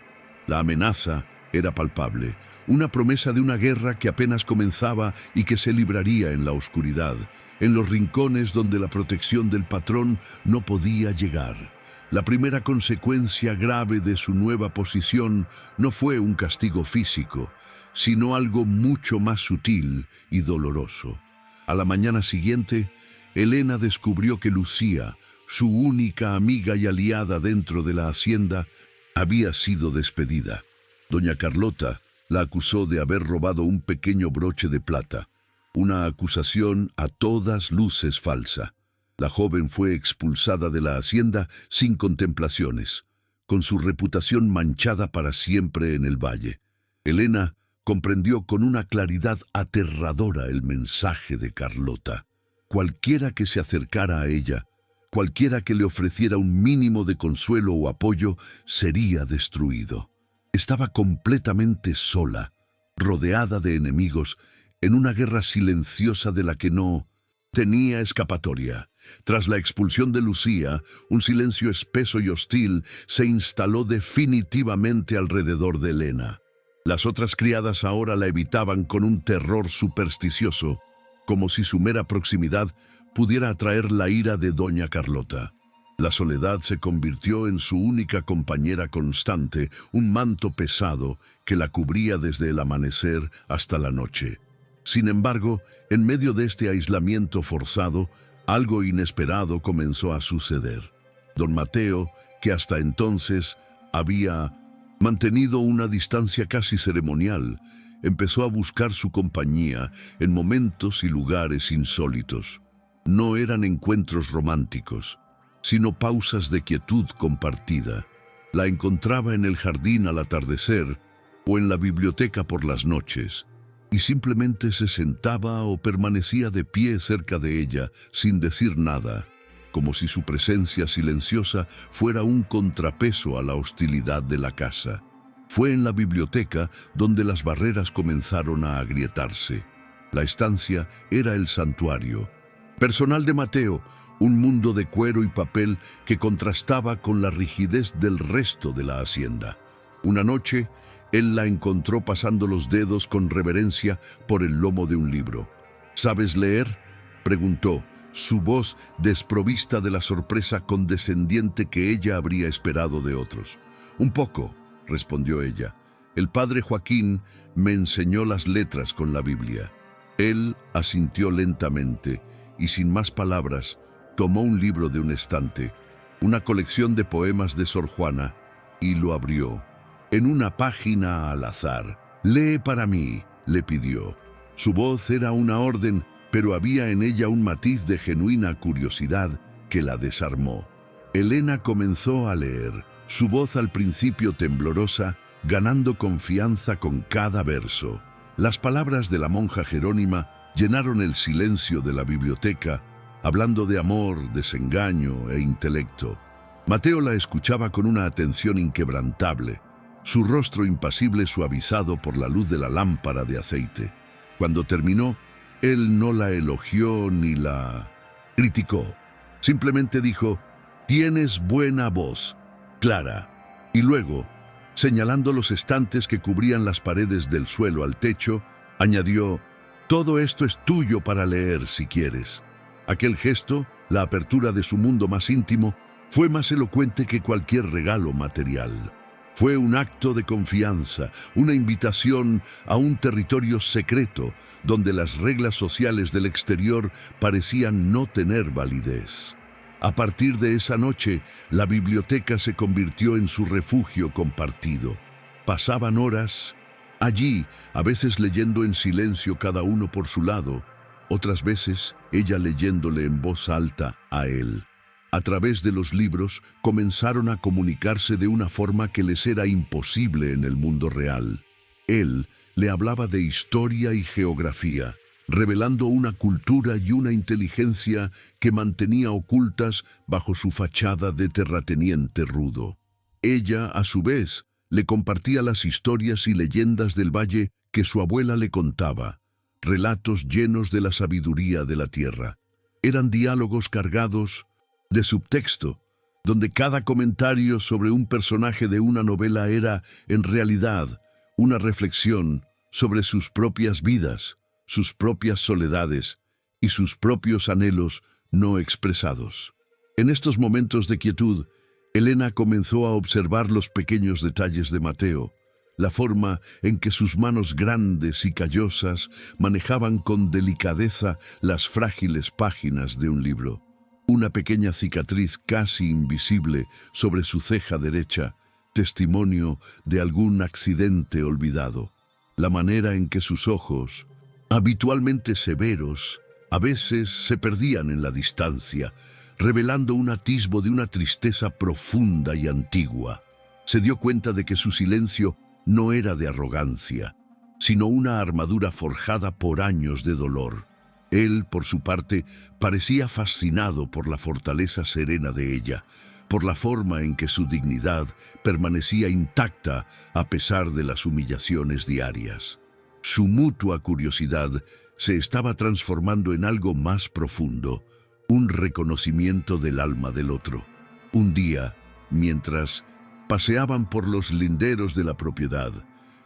La amenaza era palpable, una promesa de una guerra que apenas comenzaba y que se libraría en la oscuridad, en los rincones donde la protección del patrón no podía llegar. La primera consecuencia grave de su nueva posición no fue un castigo físico, sino algo mucho más sutil y doloroso. A la mañana siguiente, Elena descubrió que Lucía, su única amiga y aliada dentro de la hacienda, había sido despedida. Doña Carlota la acusó de haber robado un pequeño broche de plata, una acusación a todas luces falsa. La joven fue expulsada de la hacienda sin contemplaciones, con su reputación manchada para siempre en el valle. Elena comprendió con una claridad aterradora el mensaje de Carlota. Cualquiera que se acercara a ella, cualquiera que le ofreciera un mínimo de consuelo o apoyo, sería destruido. Estaba completamente sola, rodeada de enemigos, en una guerra silenciosa de la que no tenía escapatoria. Tras la expulsión de Lucía, un silencio espeso y hostil se instaló definitivamente alrededor de Elena. Las otras criadas ahora la evitaban con un terror supersticioso, como si su mera proximidad pudiera atraer la ira de doña Carlota. La soledad se convirtió en su única compañera constante, un manto pesado que la cubría desde el amanecer hasta la noche. Sin embargo, en medio de este aislamiento forzado, algo inesperado comenzó a suceder. Don Mateo, que hasta entonces había mantenido una distancia casi ceremonial, empezó a buscar su compañía en momentos y lugares insólitos. No eran encuentros románticos, sino pausas de quietud compartida. La encontraba en el jardín al atardecer o en la biblioteca por las noches, y simplemente se sentaba o permanecía de pie cerca de ella sin decir nada, como si su presencia silenciosa fuera un contrapeso a la hostilidad de la casa. Fue en la biblioteca donde las barreras comenzaron a agrietarse. La estancia era el santuario personal de Mateo, un mundo de cuero y papel que contrastaba con la rigidez del resto de la hacienda. Una noche, él la encontró pasando los dedos con reverencia por el lomo de un libro. «¿Sabes leer?», preguntó, su voz desprovista de la sorpresa condescendiente que ella habría esperado de otros. «Un poco», respondió ella. «El padre Joaquín me enseñó las letras con la Biblia». Él asintió lentamente y sin más palabras tomó un libro de un estante, una colección de poemas de Sor Juana, y lo abrió. En una página al azar, «Lee para mí», le pidió. Su voz era una orden, pero había en ella un matiz de genuina curiosidad que la desarmó. Elena comenzó a leer, su voz al principio temblorosa, ganando confianza con cada verso. Las palabras de la monja Jerónima llenaron el silencio de la biblioteca, hablando de amor, desengaño e intelecto. Mateo la escuchaba con una atención inquebrantable, su rostro impasible suavizado por la luz de la lámpara de aceite. Cuando terminó, él no la elogió ni la criticó. Simplemente dijo: «Tienes buena voz, Clara». Y luego, señalando los estantes que cubrían las paredes del suelo al techo, añadió: «Todo esto es tuyo para leer si quieres». Aquel gesto, la apertura de su mundo más íntimo, fue más elocuente que cualquier regalo material. Fue un acto de confianza, una invitación a un territorio secreto donde las reglas sociales del exterior parecían no tener validez. A partir de esa noche, la biblioteca se convirtió en su refugio compartido. Pasaban horas allí, a veces leyendo en silencio cada uno por su lado, otras veces ella leyéndole en voz alta a él. A través de los libros comenzaron a comunicarse de una forma que les era imposible en el mundo real. Él le hablaba de historia y geografía, revelando una cultura y una inteligencia que mantenía ocultas bajo su fachada de terrateniente rudo. Ella, a su vez, le compartía las historias y leyendas del valle que su abuela le contaba, relatos llenos de la sabiduría de la tierra. Eran diálogos cargados de subtexto, donde cada comentario sobre un personaje de una novela era, en realidad, una reflexión sobre sus propias vidas, sus propias soledades y sus propios anhelos no expresados. En estos momentos de quietud, Elena comenzó a observar los pequeños detalles de Mateo, la forma en que sus manos grandes y callosas manejaban con delicadeza las frágiles páginas de un libro. Una pequeña cicatriz casi invisible sobre su ceja derecha, testimonio de algún accidente olvidado. La manera en que sus ojos, habitualmente severos, a veces se perdían en la distancia, revelando un atisbo de una tristeza profunda y antigua. Se dio cuenta de que su silencio no era de arrogancia, sino una armadura forjada por años de dolor. Él, por su parte, parecía fascinado por la fortaleza serena de ella, por la forma en que su dignidad permanecía intacta a pesar de las humillaciones diarias. Su mutua curiosidad se estaba transformando en algo más profundo, un reconocimiento del alma del otro. Un día, mientras paseaban por los linderos de la propiedad,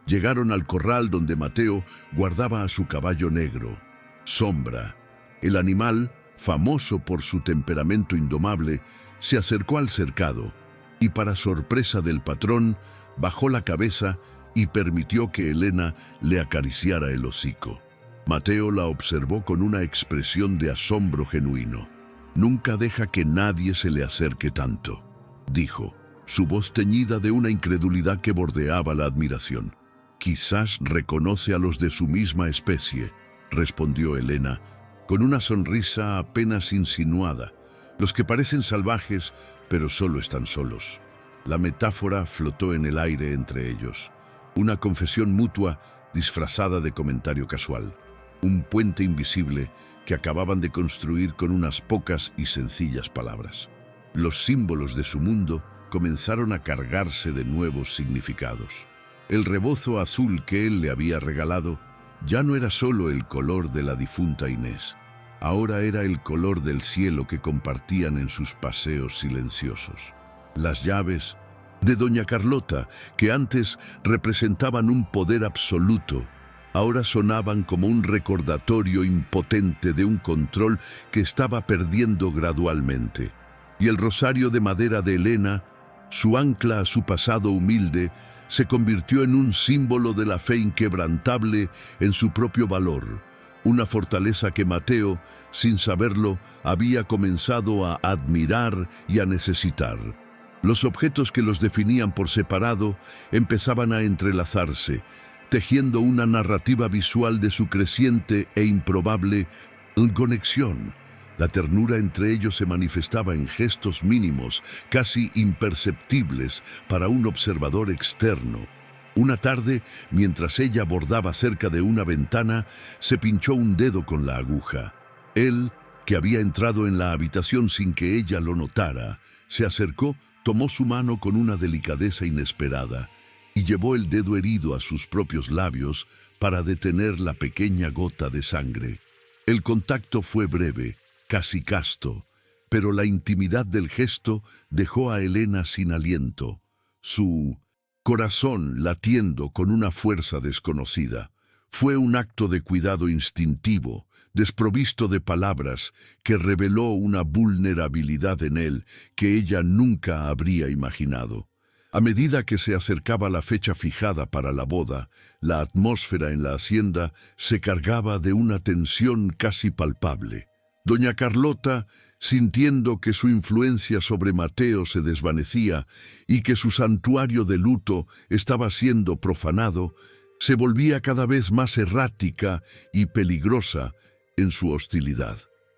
llegaron al corral donde Mateo guardaba a su caballo negro, Sombra. El animal, famoso por su temperamento indomable, se acercó al cercado y, para sorpresa del patrón, bajó la cabeza y permitió que Elena le acariciara el hocico. Mateo la observó con una expresión de asombro genuino. «Nunca deja que nadie se le acerque tanto», dijo, su voz teñida de una incredulidad que bordeaba la admiración. «Quizás reconoce a los de su misma especie», respondió Elena, con una sonrisa apenas insinuada. «Los que parecen salvajes, pero solo están solos». La metáfora flotó en el aire entre ellos, una confesión mutua disfrazada de comentario casual, un puente invisible que acababan de construir con unas pocas y sencillas palabras. Los símbolos de su mundo comenzaron a cargarse de nuevos significados. El rebozo azul que él le había regalado ya no era solo el color de la difunta Inés, ahora era el color del cielo que compartían en sus paseos silenciosos. Las llaves de doña Carlota, que antes representaban un poder absoluto, ahora sonaban como un recordatorio impotente de un control que estaba perdiendo gradualmente. Y el rosario de madera de Elena, su ancla a su pasado humilde, se convirtió en un símbolo de la fe inquebrantable en su propio valor, una fortaleza que Mateo, sin saberlo, había comenzado a admirar y a necesitar. Los objetos que los definían por separado empezaban a entrelazarse, tejiendo una narrativa visual de su creciente e improbable conexión. La ternura entre ellos se manifestaba en gestos mínimos, casi imperceptibles para un observador externo. Una tarde, mientras ella bordaba cerca de una ventana, se pinchó un dedo con la aguja. Él, que había entrado en la habitación sin que ella lo notara, se acercó, tomó su mano con una delicadeza inesperada y llevó el dedo herido a sus propios labios para detener la pequeña gota de sangre. El contacto fue breve, casi casto, pero la intimidad del gesto dejó a Elena sin aliento, su corazón latiendo con una fuerza desconocida. Fue un acto de cuidado instintivo, desprovisto de palabras, que reveló una vulnerabilidad en él que ella nunca habría imaginado. A medida que se acercaba la fecha fijada para la boda, la atmósfera en la hacienda se cargaba de una tensión casi palpable. Doña Carlota, sintiendo que su influencia sobre Mateo se desvanecía y que su santuario de luto estaba siendo profanado, se volvía cada vez más errática y peligrosa en su hostilidad.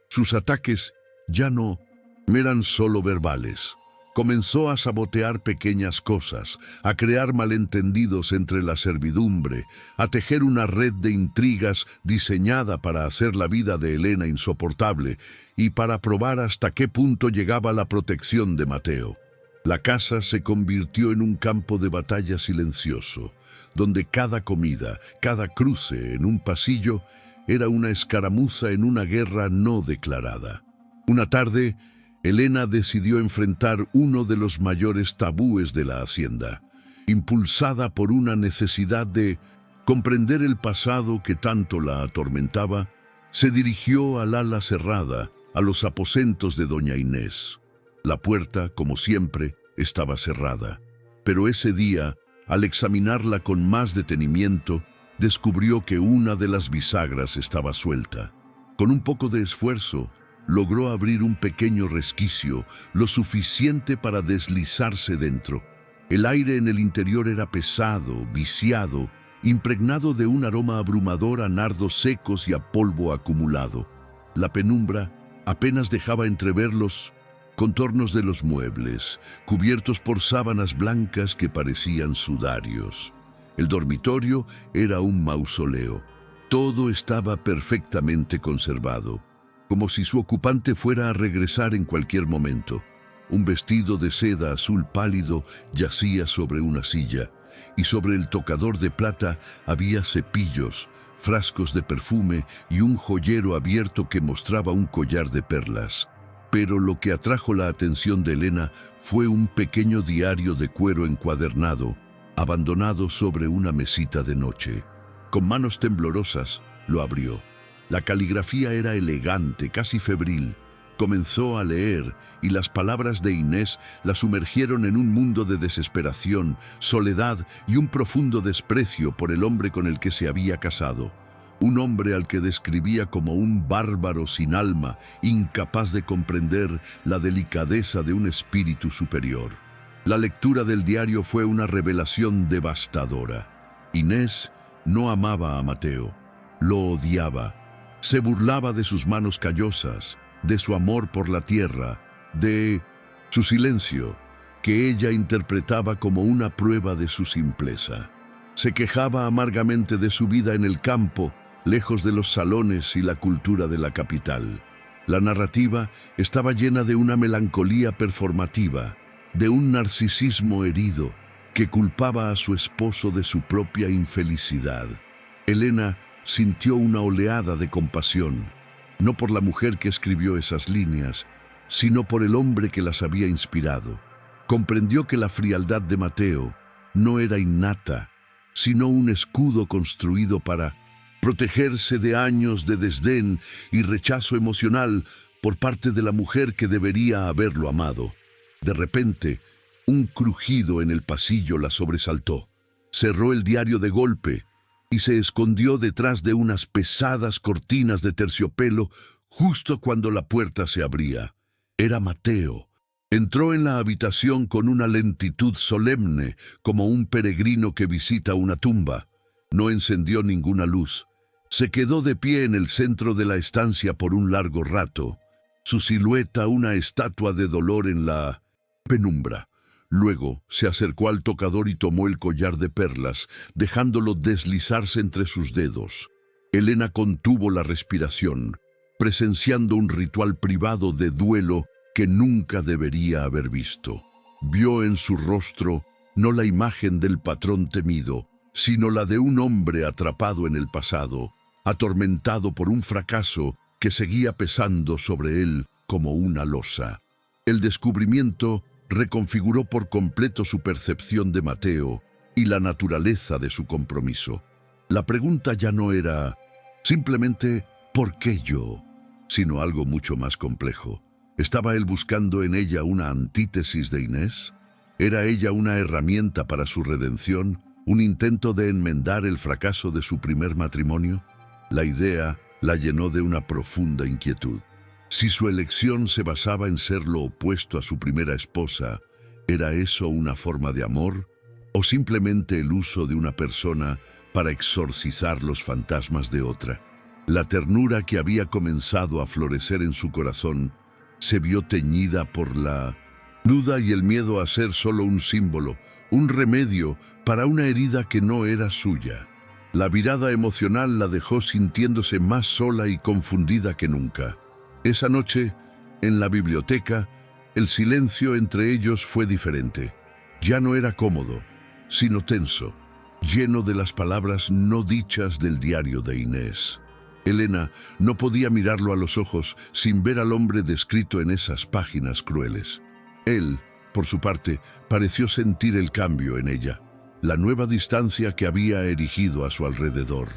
Sus ataques ya no eran solo verbales. Comenzó a sabotear pequeñas cosas, a crear malentendidos entre la servidumbre, a tejer una red de intrigas diseñada para hacer la vida de Elena insoportable y para probar hasta qué punto llegaba la protección de Mateo. La casa se convirtió en un campo de batalla silencioso, donde cada comida, cada cruce en un pasillo era una escaramuza en una guerra no declarada. Una tarde, Elena decidió enfrentar uno de los mayores tabúes de la hacienda. Impulsada por una necesidad de comprender el pasado que tanto la atormentaba, se dirigió al ala cerrada, a los aposentos de doña Inés. La puerta, como siempre, estaba cerrada, pero ese día, al examinarla con más detenimiento, descubrió que una de las bisagras estaba suelta. Con un poco de esfuerzo, logró abrir un pequeño resquicio, lo suficiente para deslizarse dentro. El aire en el interior era pesado, viciado, impregnado de un aroma abrumador a nardos secos y a polvo acumulado. La penumbra apenas dejaba entrever los contornos de los muebles, cubiertos por sábanas blancas que parecían sudarios. El dormitorio era un mausoleo. Todo estaba perfectamente conservado, como si su ocupante fuera a regresar en cualquier momento. Un vestido de seda azul pálido yacía sobre una silla, y sobre el tocador de plata había cepillos, frascos de perfume y un joyero abierto que mostraba un collar de perlas. Pero lo que atrajo la atención de Elena fue un pequeño diario de cuero encuadernado, abandonado sobre una mesita de noche. Con manos temblorosas, lo abrió. La caligrafía era elegante, casi febril. Comenzó a leer y las palabras de Inés la sumergieron en un mundo de desesperación, soledad y un profundo desprecio por el hombre con el que se había casado. Un hombre al que describía como un bárbaro sin alma, incapaz de comprender la delicadeza de un espíritu superior. La lectura del diario fue una revelación devastadora. Inés no amaba a Mateo, lo odiaba. Se burlaba de sus manos callosas, de su amor por la tierra, de su silencio, que ella interpretaba como una prueba de su simpleza. Se quejaba amargamente de su vida en el campo, lejos de los salones y la cultura de la capital. La narrativa estaba llena de una melancolía performativa, de un narcisismo herido que culpaba a su esposo de su propia infelicidad. Elena sintió una oleada de compasión, no por la mujer que escribió esas líneas, sino por el hombre que las había inspirado. Comprendió que la frialdad de Mateo no era innata, sino un escudo construido para protegerse de años de desdén y rechazo emocional por parte de la mujer que debería haberlo amado. De repente, un crujido en el pasillo la sobresaltó. Cerró el diario de golpe y se escondió detrás de unas pesadas cortinas de terciopelo justo cuando la puerta se abría. Era Mateo. Entró en la habitación con una lentitud solemne, como un peregrino que visita una tumba. No encendió ninguna luz. Se quedó de pie en el centro de la estancia por un largo rato, su silueta una estatua de dolor en la penumbra. Luego se acercó al tocador y tomó el collar de perlas, dejándolo deslizarse entre sus dedos. Elena contuvo la respiración, presenciando un ritual privado de duelo que nunca debería haber visto. Vio en su rostro no la imagen del patrón temido, sino la de un hombre atrapado en el pasado, atormentado por un fracaso que seguía pesando sobre él como una losa. El descubrimiento reconfiguró por completo su percepción de Mateo y la naturaleza de su compromiso. La pregunta ya no era simplemente ¿por qué yo?, sino algo mucho más complejo. ¿Estaba él buscando en ella una antítesis de Inés? ¿Era ella una herramienta para su redención? ¿Un intento de enmendar el fracaso de su primer matrimonio? La idea la llenó de una profunda inquietud. Si su elección se basaba en ser lo opuesto a su primera esposa, ¿era eso una forma de amor? ¿O simplemente el uso de una persona para exorcizar los fantasmas de otra? La ternura que había comenzado a florecer en su corazón se vio teñida por la duda y el miedo a ser solo un símbolo, un remedio para una herida que no era suya. La virada emocional la dejó sintiéndose más sola y confundida que nunca. Esa noche, en la biblioteca, el silencio entre ellos fue diferente. Ya no era cómodo, sino tenso, lleno de las palabras no dichas del diario de Inés. Elena no podía mirarlo a los ojos sin ver al hombre descrito en esas páginas crueles. Él, por su parte, pareció sentir el cambio en ella, la nueva distancia que había erigido a su alrededor.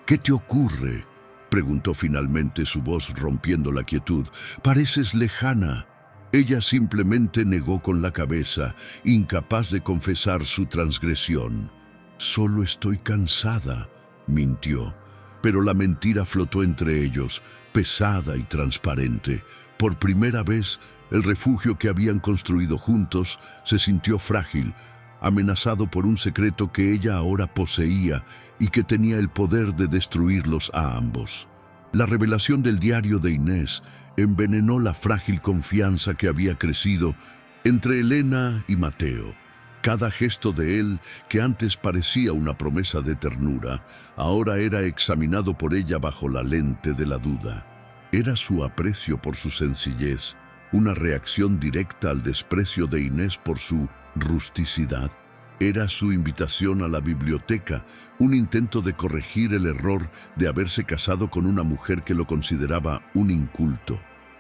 «¿Qué te ocurre?», preguntó finalmente, su voz rompiendo la quietud. «Pareces lejana». Ella simplemente negó con la cabeza, incapaz de confesar su transgresión. «Solo estoy cansada», mintió. Pero la mentira flotó entre ellos, pesada y transparente. Por primera vez, el refugio que habían construido juntos se sintió frágil, amenazado por un secreto que ella ahora poseía y que tenía el poder de destruirlos a ambos. La revelación del diario de Inés envenenó la frágil confianza que había crecido entre Elena y Mateo. Cada gesto de él, que antes parecía una promesa de ternura, ahora era examinado por ella bajo la lente de la duda. Era su aprecio por su sencillez, una reacción directa al desprecio de Inés por su rusticidad. Era su invitación a la biblioteca, un intento de corregir el error de haberse casado con una mujer que lo consideraba un inculto.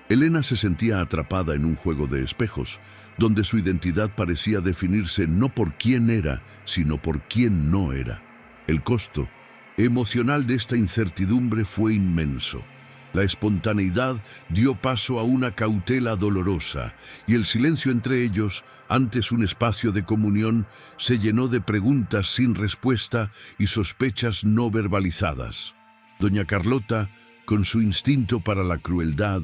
Elena se sentía atrapada en un juego de espejos, donde su identidad parecía definirse no por quién era, sino por quién no era. El costo emocional de esta incertidumbre fue inmenso. La espontaneidad dio paso a una cautela dolorosa, y el silencio entre ellos, antes un espacio de comunión, se llenó de preguntas sin respuesta y sospechas no verbalizadas. Doña Carlota, con su instinto para la crueldad,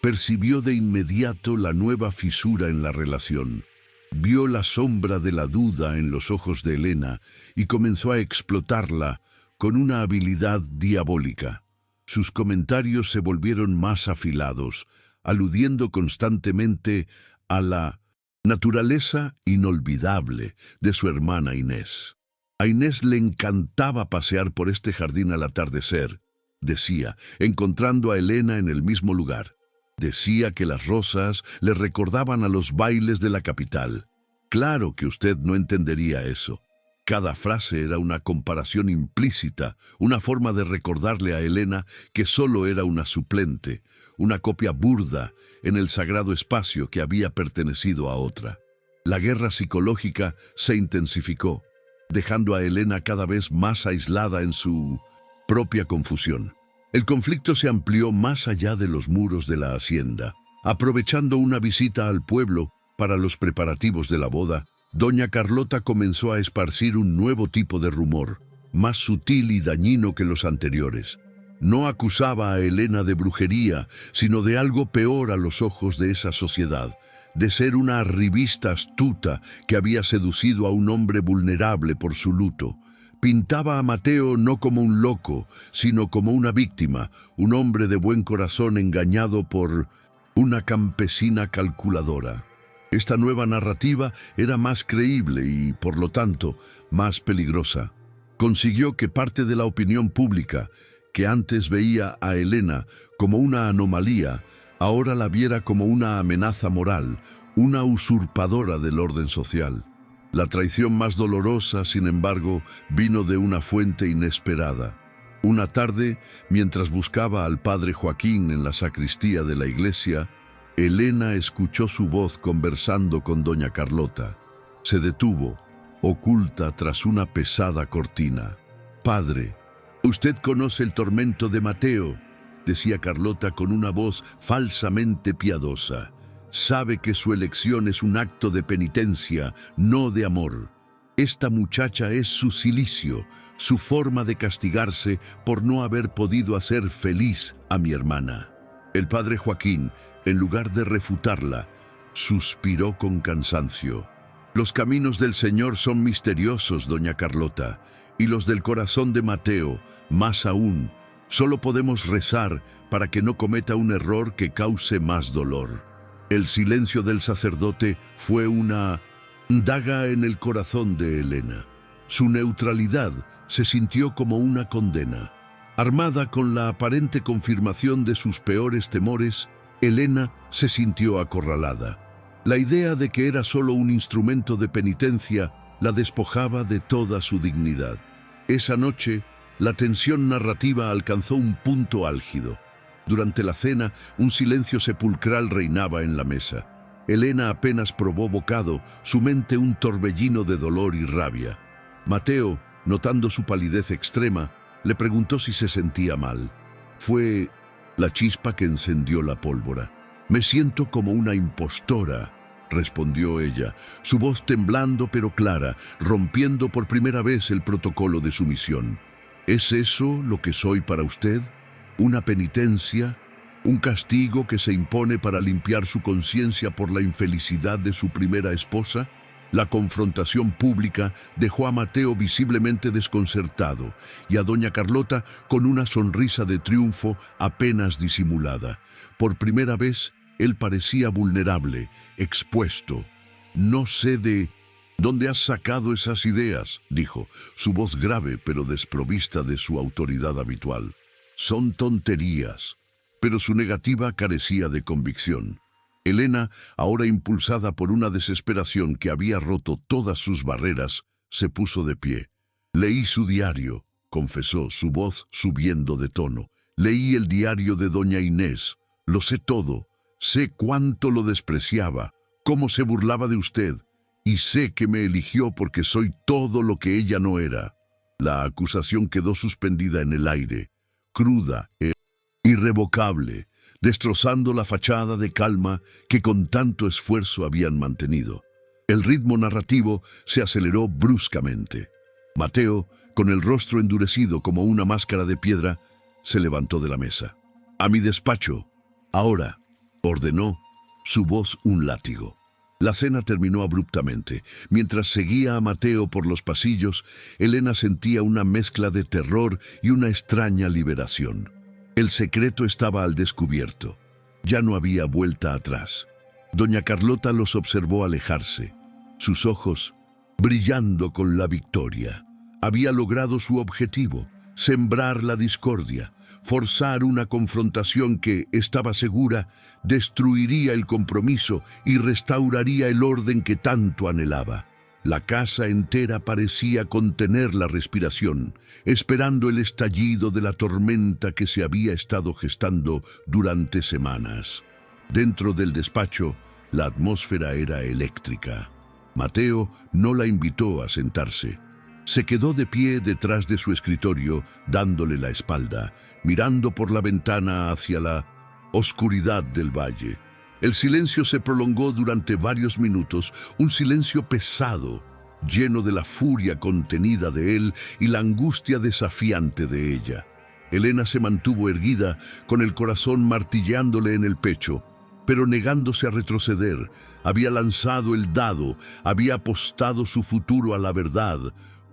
percibió de inmediato la nueva fisura en la relación. Vio la sombra de la duda en los ojos de Elena y comenzó a explotarla con una habilidad diabólica. Sus comentarios se volvieron más afilados, aludiendo constantemente a la naturaleza inolvidable de su hermana Inés. A Inés le encantaba pasear por este jardín al atardecer, decía, encontrando a Elena en el mismo lugar. Decía que las rosas le recordaban a los bailes de la capital. Claro que usted no entendería eso. Cada frase era una comparación implícita, una forma de recordarle a Elena que solo era una suplente, una copia burda en el sagrado espacio que había pertenecido a otra. La guerra psicológica se intensificó, dejando a Elena cada vez más aislada en su propia confusión. El conflicto se amplió más allá de los muros de la hacienda. Aprovechando una visita al pueblo para los preparativos de la boda, doña Carlota comenzó a esparcir un nuevo tipo de rumor, más sutil y dañino que los anteriores. No acusaba a Elena de brujería, sino de algo peor a los ojos de esa sociedad, de ser una arribista astuta que había seducido a un hombre vulnerable por su luto. Pintaba a Mateo no como un loco, sino como una víctima, un hombre de buen corazón engañado por una campesina calculadora. Esta nueva narrativa era más creíble y, por lo tanto, más peligrosa. Consiguió que parte de la opinión pública, que antes veía a Elena como una anomalía, ahora la viera como una amenaza moral, una usurpadora del orden social. La traición más dolorosa, sin embargo, vino de una fuente inesperada. Una tarde, mientras buscaba al padre Joaquín en la sacristía de la iglesia, Elena escuchó su voz conversando con doña Carlota. Se detuvo, oculta tras una pesada cortina. «Padre, usted conoce el tormento de Mateo», decía Carlota con una voz falsamente piadosa. Sabe que su elección es un acto de penitencia, no de amor. Esta muchacha es su cilicio, su forma de castigarse por no haber podido hacer feliz a mi hermana. El padre Joaquín, en lugar de refutarla, suspiró con cansancio. Los caminos del Señor son misteriosos, doña Carlota, y los del corazón de Mateo, más aún. Solo podemos rezar para que no cometa un error que cause más dolor. El silencio del sacerdote fue una daga en el corazón de Elena. Su neutralidad se sintió como una condena. Armada con la aparente confirmación de sus peores temores, Elena se sintió acorralada. La idea de que era solo un instrumento de penitencia la despojaba de toda su dignidad. Esa noche, la tensión narrativa alcanzó un punto álgido. Durante la cena, un silencio sepulcral reinaba en la mesa. Elena apenas probó bocado, su mente un torbellino de dolor y rabia. Mateo, notando su palidez extrema, le preguntó si se sentía mal. Fue la chispa que encendió la pólvora. «Me siento como una impostora», respondió ella, su voz temblando pero clara, rompiendo por primera vez el protocolo de sumisión. «¿Es eso lo que soy para usted? ¿Una penitencia? ¿Un castigo que se impone para limpiar su conciencia por la infelicidad de su primera esposa?» La confrontación pública dejó a Mateo visiblemente desconcertado y a doña Carlota con una sonrisa de triunfo apenas disimulada. Por primera vez, él parecía vulnerable, expuesto. «No sé de dónde has sacado esas ideas», dijo, su voz grave pero desprovista de su autoridad habitual. «Son tonterías». Pero su negativa carecía de convicción. Elena, ahora impulsada por una desesperación que había roto todas sus barreras, se puso de pie. «Leí su diario», confesó, su voz subiendo de tono. «Leí el diario de doña Inés. Lo sé todo. Sé cuánto lo despreciaba, cómo se burlaba de usted, y sé que me eligió porque soy todo lo que ella no era». La acusación quedó suspendida en el aire, cruda e irrevocable, destrozando la fachada de calma que con tanto esfuerzo habían mantenido. El ritmo narrativo se aceleró bruscamente. Mateo, con el rostro endurecido como una máscara de piedra, se levantó de la mesa. «A mi despacho, ahora», ordenó, su voz un látigo. La cena terminó abruptamente. Mientras seguía a Mateo por los pasillos, Elena sentía una mezcla de terror y una extraña liberación. El secreto estaba al descubierto. Ya no había vuelta atrás. Doña Carlota los observó alejarse, sus ojos brillando con la victoria. Había logrado su objetivo, sembrar la discordia, forzar una confrontación que, estaba segura, destruiría el compromiso y restauraría el orden que tanto anhelaba. La casa entera parecía contener la respiración, esperando el estallido de la tormenta que se había estado gestando durante semanas. Dentro del despacho, la atmósfera era eléctrica. Mateo no la invitó a sentarse. Se quedó de pie detrás de su escritorio, dándole la espalda, mirando por la ventana hacia la oscuridad del valle. El silencio se prolongó durante varios minutos, un silencio pesado, lleno de la furia contenida de él y la angustia desafiante de ella. Elena se mantuvo erguida, con el corazón martilleándole en el pecho, pero negándose a retroceder. Había lanzado el dado, había apostado su futuro a la verdad,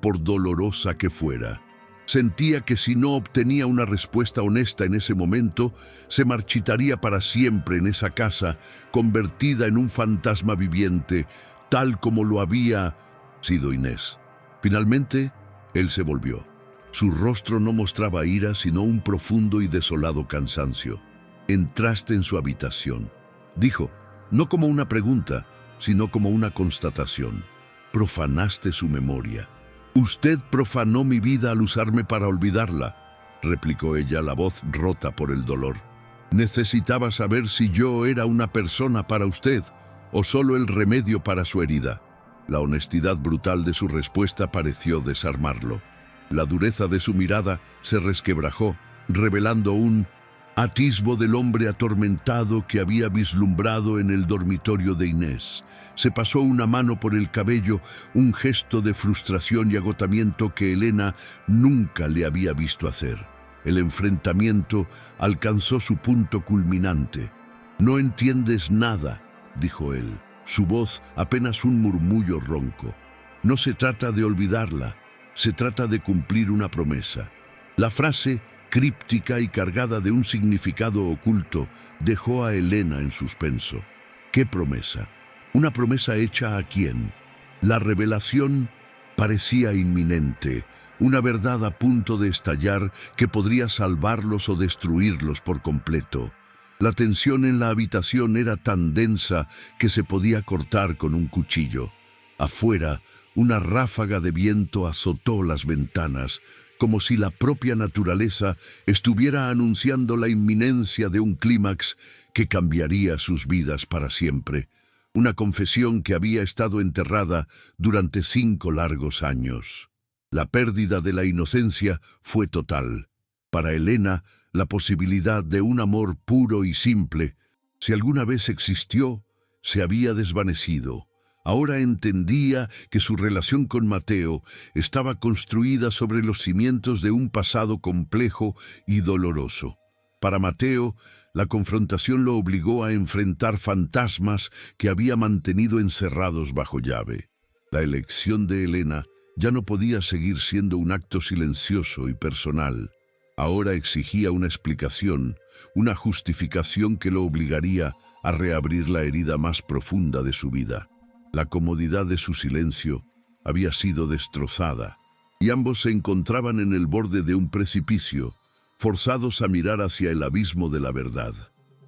por dolorosa que fuera. Sentía que si no obtenía una respuesta honesta en ese momento, se marchitaría para siempre en esa casa, convertida en un fantasma viviente, tal como lo había sido Inés. Finalmente, él se volvió. Su rostro no mostraba ira, sino un profundo y desolado cansancio. «Entraste en su habitación», dijo, no como una pregunta, sino como una constatación. «Profanaste su memoria». «Usted profanó mi vida al usarme para olvidarla», replicó ella, la voz rota por el dolor. «Necesitaba saber si yo era una persona para usted o solo el remedio para su herida». La honestidad brutal de su respuesta pareció desarmarlo. La dureza de su mirada se resquebrajó, revelando un atisbo del hombre atormentado que había vislumbrado en el dormitorio de Inés. Se pasó una mano por el cabello, un gesto de frustración y agotamiento que Elena nunca le había visto hacer. El enfrentamiento alcanzó su punto culminante. «No entiendes nada», dijo él, su voz apenas un murmullo ronco. «No se trata de olvidarla, se trata de cumplir una promesa». La frase, críptica y cargada de un significado oculto, dejó a Elena en suspenso. ¿Qué promesa? ¿Una promesa hecha a quién? La revelación parecía inminente, una verdad a punto de estallar que podría salvarlos o destruirlos por completo. La tensión en la habitación era tan densa que se podía cortar con un cuchillo. Afuera, una ráfaga de viento azotó las ventanas, como si la propia naturaleza estuviera anunciando la inminencia de un clímax que cambiaría sus vidas para siempre. Una confesión que había estado enterrada durante 5 largos años. La pérdida de la inocencia fue total. Para Elena, la posibilidad de un amor puro y simple, si alguna vez existió, se había desvanecido. Ahora entendía que su relación con Mateo estaba construida sobre los cimientos de un pasado complejo y doloroso. Para Mateo, la confrontación lo obligó a enfrentar fantasmas que había mantenido encerrados bajo llave. La elección de Elena ya no podía seguir siendo un acto silencioso y personal. Ahora exigía una explicación, una justificación que lo obligaría a reabrir la herida más profunda de su vida. La comodidad de su silencio había sido destrozada, y ambos se encontraban en el borde de un precipicio, forzados a mirar hacia el abismo de la verdad.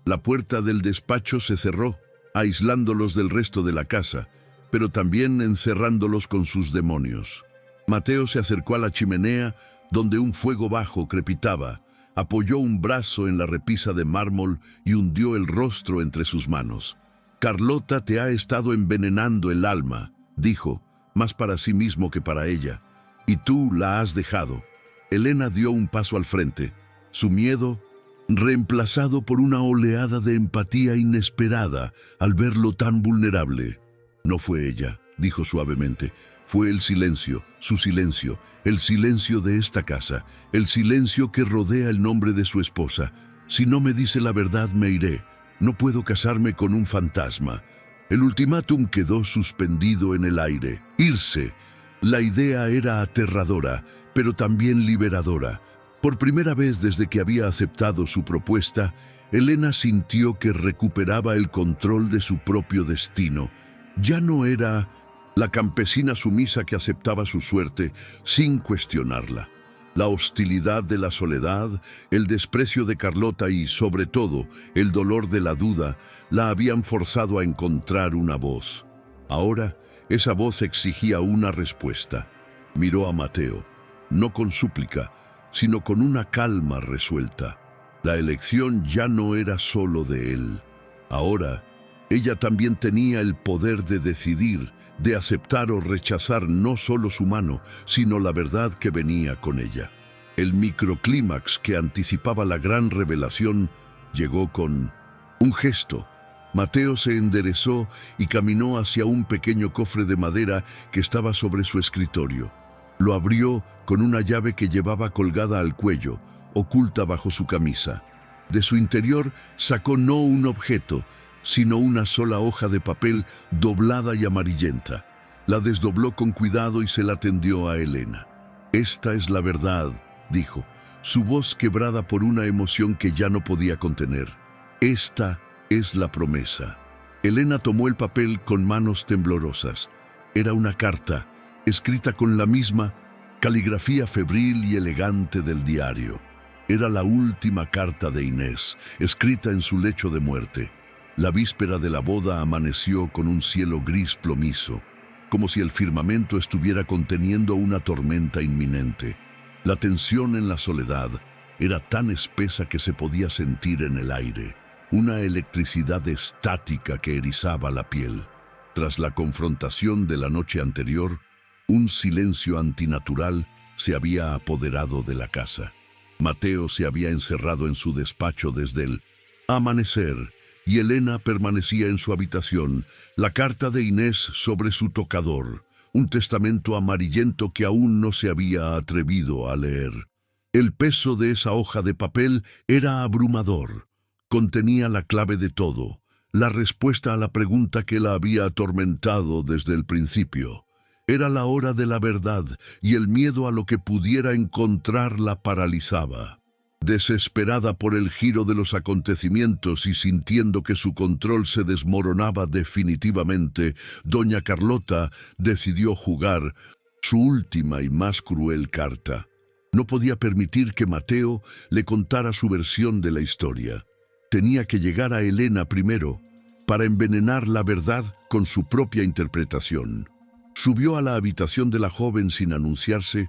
La puerta del despacho se cerró, aislándolos del resto de la casa, pero también encerrándolos con sus demonios. Mateo se acercó a la chimenea, donde un fuego bajo crepitaba, apoyó un brazo en la repisa de mármol y hundió el rostro entre sus manos. «Carlota te ha estado envenenando el alma», dijo, más para sí mismo que para ella, «y tú la has dejado». Elena dio un paso al frente, su miedo reemplazado por una oleada de empatía inesperada al verlo tan vulnerable. «No fue ella», dijo suavemente, «fue el silencio, su silencio, el silencio de esta casa, el silencio que rodea el nombre de su esposa. Si no me dice la verdad, me iré. No puedo casarme con un fantasma». El ultimátum quedó suspendido en el aire. Irse. La idea era aterradora, pero también liberadora. Por primera vez desde que había aceptado su propuesta, Elena sintió que recuperaba el control de su propio destino. Ya no era la campesina sumisa que aceptaba su suerte sin cuestionarla. La hostilidad de la soledad, el desprecio de Carlota y, sobre todo, el dolor de la duda, la habían forzado a encontrar una voz. Ahora, esa voz exigía una respuesta. Miró a Mateo, no con súplica, sino con una calma resuelta. La elección ya no era solo de él. Ahora, ella también tenía el poder de decidir, de aceptar o rechazar no solo su mano, sino la verdad que venía con ella. El microclímax que anticipaba la gran revelación llegó con un gesto. Mateo se enderezó y caminó hacia un pequeño cofre de madera que estaba sobre su escritorio. Lo abrió con una llave que llevaba colgada al cuello, oculta bajo su camisa. De su interior sacó no un objeto, sino una sola hoja de papel doblada y amarillenta. La desdobló con cuidado y se la tendió a Elena. «Esta es la verdad», dijo, su voz quebrada por una emoción que ya no podía contener. «Esta es la promesa». Elena tomó el papel con manos temblorosas. Era una carta, escrita con la misma caligrafía febril y elegante del diario. Era la última carta de Inés, escrita en su lecho de muerte. La víspera de la boda amaneció con un cielo gris plomizo, como si el firmamento estuviera conteniendo una tormenta inminente. La tensión en la soledad era tan espesa que se podía sentir en el aire, una electricidad estática que erizaba la piel. Tras la confrontación de la noche anterior, un silencio antinatural se había apoderado de la casa. Mateo se había encerrado en su despacho desde el amanecer y Elena permanecía en su habitación, la carta de Inés sobre su tocador, un testamento amarillento que aún no se había atrevido a leer. El peso de esa hoja de papel era abrumador. Contenía la clave de todo, la respuesta a la pregunta que la había atormentado desde el principio. Era la hora de la verdad y el miedo a lo que pudiera encontrar la paralizaba. Desesperada por el giro de los acontecimientos y sintiendo que su control se desmoronaba definitivamente, doña Carlota decidió jugar su última y más cruel carta. No podía permitir que Mateo le contara su versión de la historia. Tenía que llegar a Elena primero, para envenenar la verdad con su propia interpretación. Subió a la habitación de la joven sin anunciarse,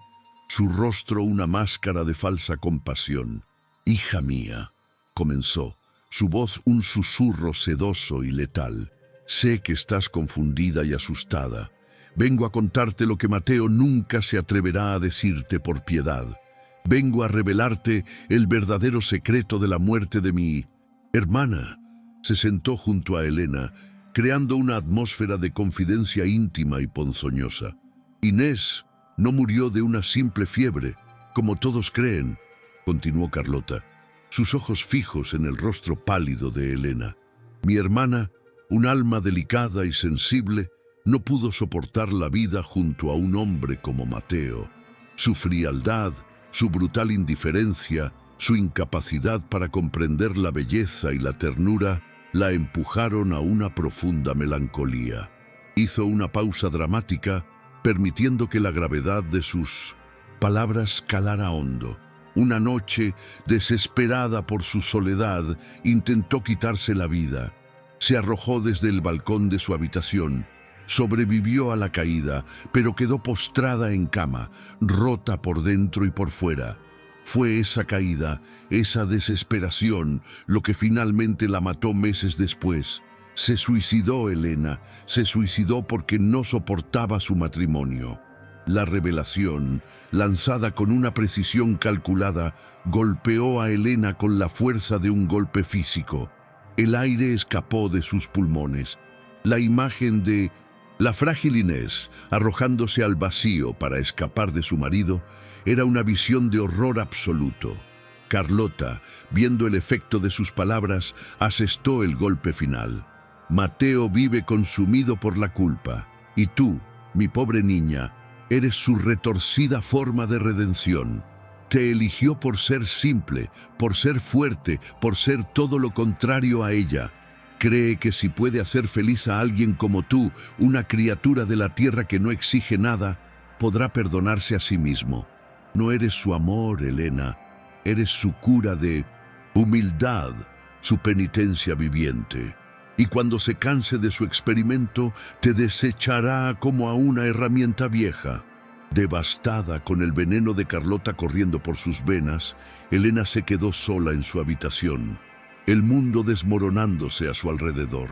su rostro una máscara de falsa compasión. «Hija mía», comenzó, su voz un susurro sedoso y letal. «Sé que estás confundida y asustada. Vengo a contarte lo que Mateo nunca se atreverá a decirte por piedad. Vengo a revelarte el verdadero secreto de la muerte de mi hermana». Se sentó junto a Elena, creando una atmósfera de confidencia íntima y ponzoñosa. «Inés no murió de una simple fiebre, como todos creen», continuó Carlota, sus ojos fijos en el rostro pálido de Elena. «Mi hermana, un alma delicada y sensible, no pudo soportar la vida junto a un hombre como Mateo. Su frialdad, su brutal indiferencia, su incapacidad para comprender la belleza y la ternura la empujaron a una profunda melancolía». Hizo una pausa dramática, permitiendo que la gravedad de sus palabras calara hondo. Una noche, desesperada por su soledad, intentó quitarse la vida. Se arrojó desde el balcón de su habitación. Sobrevivió a la caída, pero quedó postrada en cama, rota por dentro y por fuera. Fue esa caída, esa desesperación, lo que finalmente la mató meses después. Se suicidó Elena, se suicidó porque no soportaba su matrimonio. La revelación, lanzada con una precisión calculada, golpeó a Elena con la fuerza de un golpe físico. El aire escapó de sus pulmones. La imagen de la frágil Inés, arrojándose al vacío para escapar de su marido, era una visión de horror absoluto. Carlota, viendo el efecto de sus palabras, asestó el golpe final. «Mateo vive consumido por la culpa, y tú, mi pobre niña, eres su retorcida forma de redención. Te eligió por ser simple, por ser fuerte, por ser todo lo contrario a ella. Cree que si puede hacer feliz a alguien como tú, una criatura de la tierra que no exige nada, podrá perdonarse a sí mismo. No eres su amor, Elena, eres su cura de humildad, su penitencia viviente. Y cuando se canse de su experimento, te desechará como a una herramienta vieja». Devastada, con el veneno de Carlota corriendo por sus venas, Elena se quedó sola en su habitación, el mundo desmoronándose a su alrededor.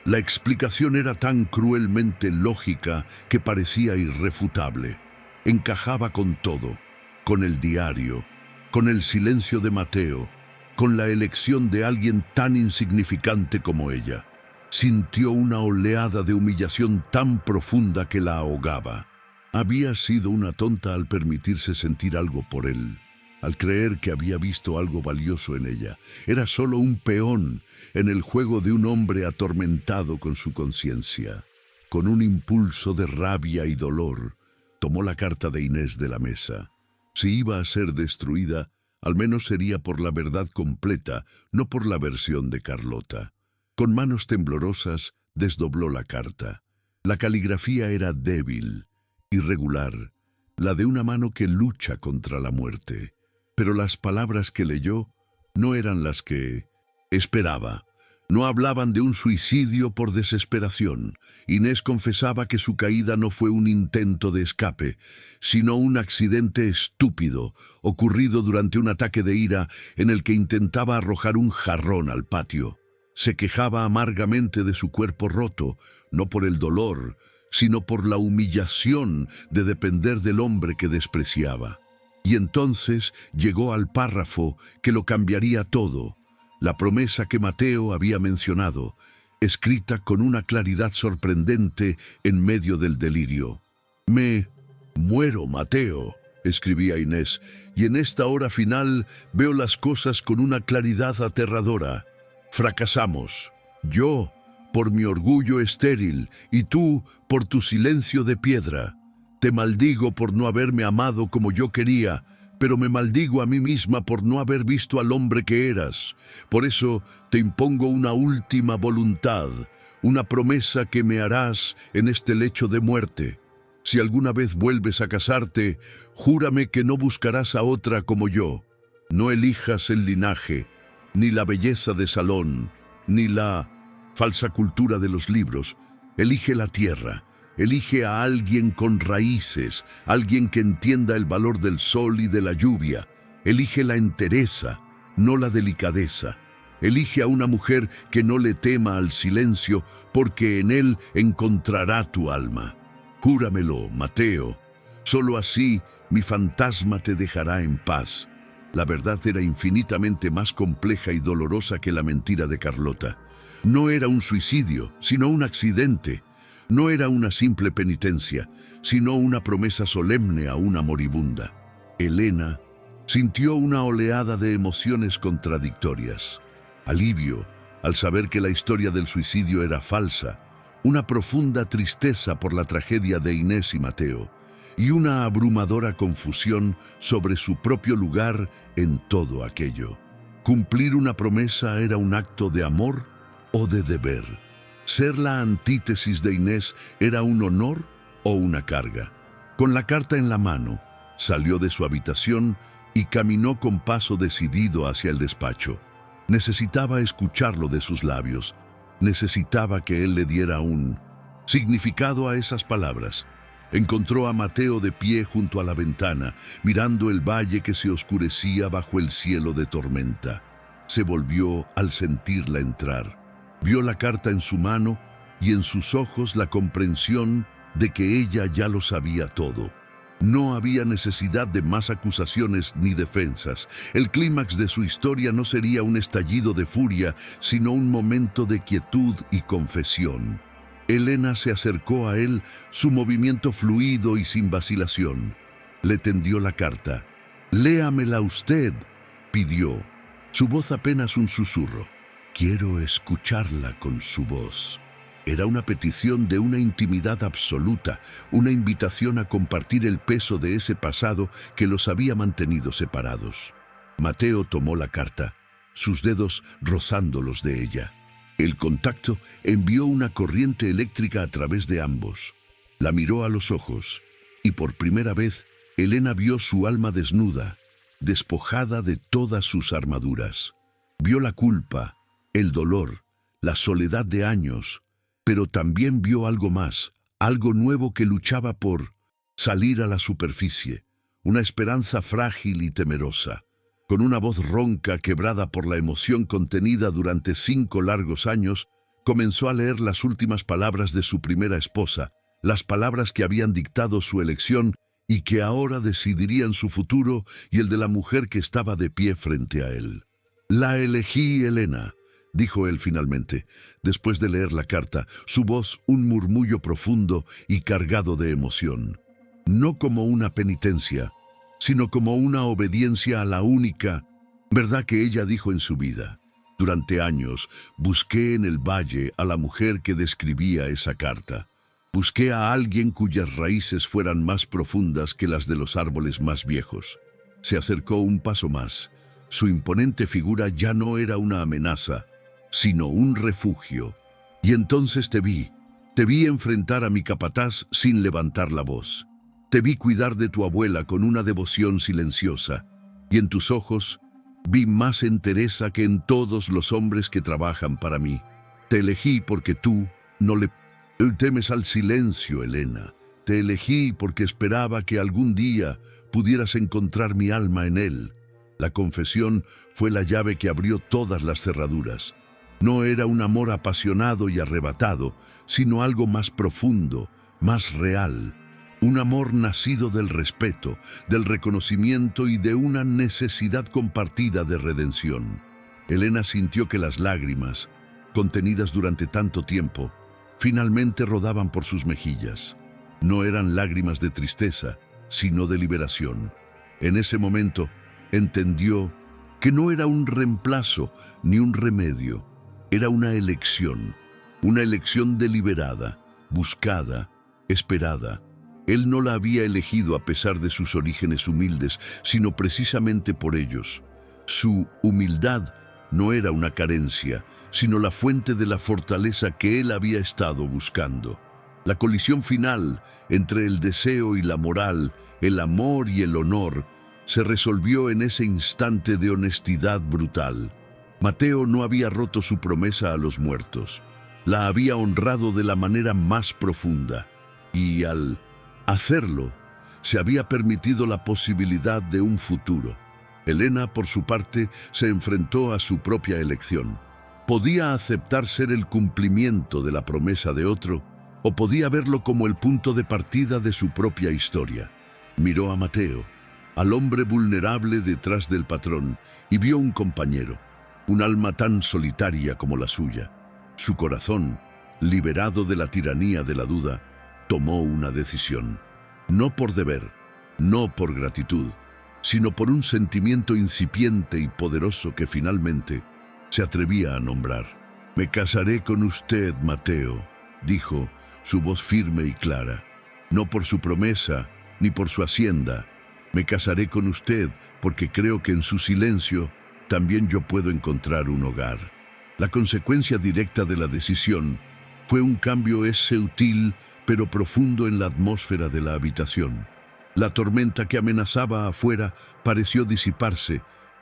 La explicación era tan cruelmente lógica que parecía irrefutable. Encajaba con todo, con el diario, con el silencio de Mateo, con la elección de alguien tan insignificante como ella. Sintió una oleada de humillación tan profunda que la ahogaba. Había sido una tonta al permitirse sentir algo por él, al creer que había visto algo valioso en ella. Era solo un peón en el juego de un hombre atormentado con su conciencia. Con un impulso de rabia y dolor, tomó la carta de Inés de la mesa. Si iba a ser destruida, al menos sería por la verdad completa, no por la versión de Carlota. Con manos temblorosas, desdobló la carta. La caligrafía era débil, irregular, la de una mano que lucha contra la muerte. Pero las palabras que leyó no eran las que esperaba. No hablaban de un suicidio por desesperación. Inés confesaba que su caída no fue un intento de escape, sino un accidente estúpido, ocurrido durante un ataque de ira en el que intentaba arrojar un jarrón al patio. Se quejaba amargamente de su cuerpo roto, no por el dolor, sino por la humillación de depender del hombre que despreciaba. Y entonces llegó al párrafo que lo cambiaría todo, la promesa que Mateo había mencionado, escrita con una claridad sorprendente en medio del delirio. Me muero, Mateo, escribía Inés, y en esta hora final veo las cosas con una claridad aterradora. Fracasamos. Yo, por mi orgullo estéril, y tú, por tu silencio de piedra. Te maldigo por no haberme amado como yo quería, pero me maldigo a mí misma por no haber visto al hombre que eras. Por eso te impongo una última voluntad, una promesa que me harás en este lecho de muerte. Si alguna vez vuelves a casarte, júrame que no buscarás a otra como yo. No elijas el linaje, ni la belleza de salón, ni la falsa cultura de los libros. Elige la tierra. Elige a alguien con raíces, alguien que entienda el valor del sol y de la lluvia. Elige la entereza, no la delicadeza. Elige a una mujer que no le tema al silencio, porque en él encontrará tu alma. Júramelo, Mateo. Solo así mi fantasma te dejará en paz. La verdad era infinitamente más compleja y dolorosa que la mentira de Carlota. No era un suicidio, sino un accidente. No era una simple penitencia, sino una promesa solemne a una moribunda. Elena sintió una oleada de emociones contradictorias. Alivio, al saber que la historia del suicidio era falsa, una profunda tristeza por la tragedia de Inés y Mateo, y una abrumadora confusión sobre su propio lugar en todo aquello. Cumplir una promesa era un acto de amor o de deber. Ser la antítesis de Inés era un honor o una carga. Con la carta en la mano, salió de su habitación y caminó con paso decidido hacia el despacho. Necesitaba escucharlo de sus labios. Necesitaba que él le diera un significado a esas palabras. Encontró a Mateo de pie junto a la ventana, mirando el valle que se oscurecía bajo el cielo de tormenta. Se volvió al sentirla entrar. Vio la carta en su mano y en sus ojos la comprensión de que ella ya lo sabía todo. No había necesidad de más acusaciones ni defensas. El clímax de su historia no sería un estallido de furia, sino un momento de quietud y confesión. Elena se acercó a él, su movimiento fluido y sin vacilación. Le tendió la carta. «Léamela usted», pidió. Su voz apenas un susurro. «Quiero escucharla con su voz». Era una petición de una intimidad absoluta, una invitación a compartir el peso de ese pasado que los había mantenido separados. Mateo tomó la carta, sus dedos rozando los de ella. El contacto envió una corriente eléctrica a través de ambos. La miró a los ojos, y por primera vez Elena vio su alma desnuda, despojada de todas sus armaduras. Vio la culpa, el dolor, la soledad de años, pero también vio algo más, algo nuevo que luchaba por salir a la superficie, una esperanza frágil y temerosa. Con una voz ronca, quebrada por la emoción contenida durante 5 largos años, comenzó a leer las últimas palabras de su primera esposa, las palabras que habían dictado su elección y que ahora decidirían su futuro y el de la mujer que estaba de pie frente a él. «La elegí, Elena», dijo él finalmente, después de leer la carta, su voz un murmullo profundo y cargado de emoción. No como una penitencia, sino como una obediencia a la única verdad que ella dijo en su vida. Durante años busqué en el valle a la mujer que describía esa carta. Busqué a alguien cuyas raíces fueran más profundas que las de los árboles más viejos. Se acercó un paso más. Su imponente figura ya no era una amenaza, sino un refugio. Y entonces te vi enfrentar a mi capataz sin levantar la voz. Te vi cuidar de tu abuela con una devoción silenciosa, y en tus ojos vi más entereza que en todos los hombres que trabajan para mí. Te elegí porque tú no le temes al silencio, Elena. Te elegí porque esperaba que algún día pudieras encontrar mi alma en él. La confesión fue la llave que abrió todas las cerraduras. No era un amor apasionado y arrebatado, sino algo más profundo, más real. Un amor nacido del respeto, del reconocimiento y de una necesidad compartida de redención. Elena sintió que las lágrimas, contenidas durante tanto tiempo, finalmente rodaban por sus mejillas. No eran lágrimas de tristeza, sino de liberación. En ese momento, entendió que no era un reemplazo ni un remedio, era una elección deliberada, buscada, esperada. Él no la había elegido a pesar de sus orígenes humildes, sino precisamente por ellos. Su humildad no era una carencia, sino la fuente de la fortaleza que él había estado buscando. La colisión final entre el deseo y la moral, el amor y el honor, se resolvió en ese instante de honestidad brutal. Mateo no había roto su promesa a los muertos, la había honrado de la manera más profunda, y al hacerlo, se había permitido la posibilidad de un futuro. Elena, por su parte, se enfrentó a su propia elección. Podía aceptar ser el cumplimiento de la promesa de otro, o podía verlo como el punto de partida de su propia historia. Miró a Mateo, al hombre vulnerable detrás del patrón, y vio un compañero, un alma tan solitaria como la suya. Su corazón, liberado de la tiranía de la duda, tomó una decisión. No por deber, no por gratitud, sino por un sentimiento incipiente y poderoso que finalmente se atrevía a nombrar. «Me casaré con usted, Mateo», dijo, su voz firme y clara. «No por su promesa, ni por su hacienda. Me casaré con usted porque creo que en su silencio también yo puedo encontrar un hogar». La consecuencia directa de la decisión fue un cambio sutil pero profundo en la atmósfera de la habitación. La tormenta que amenazaba afuera pareció disiparse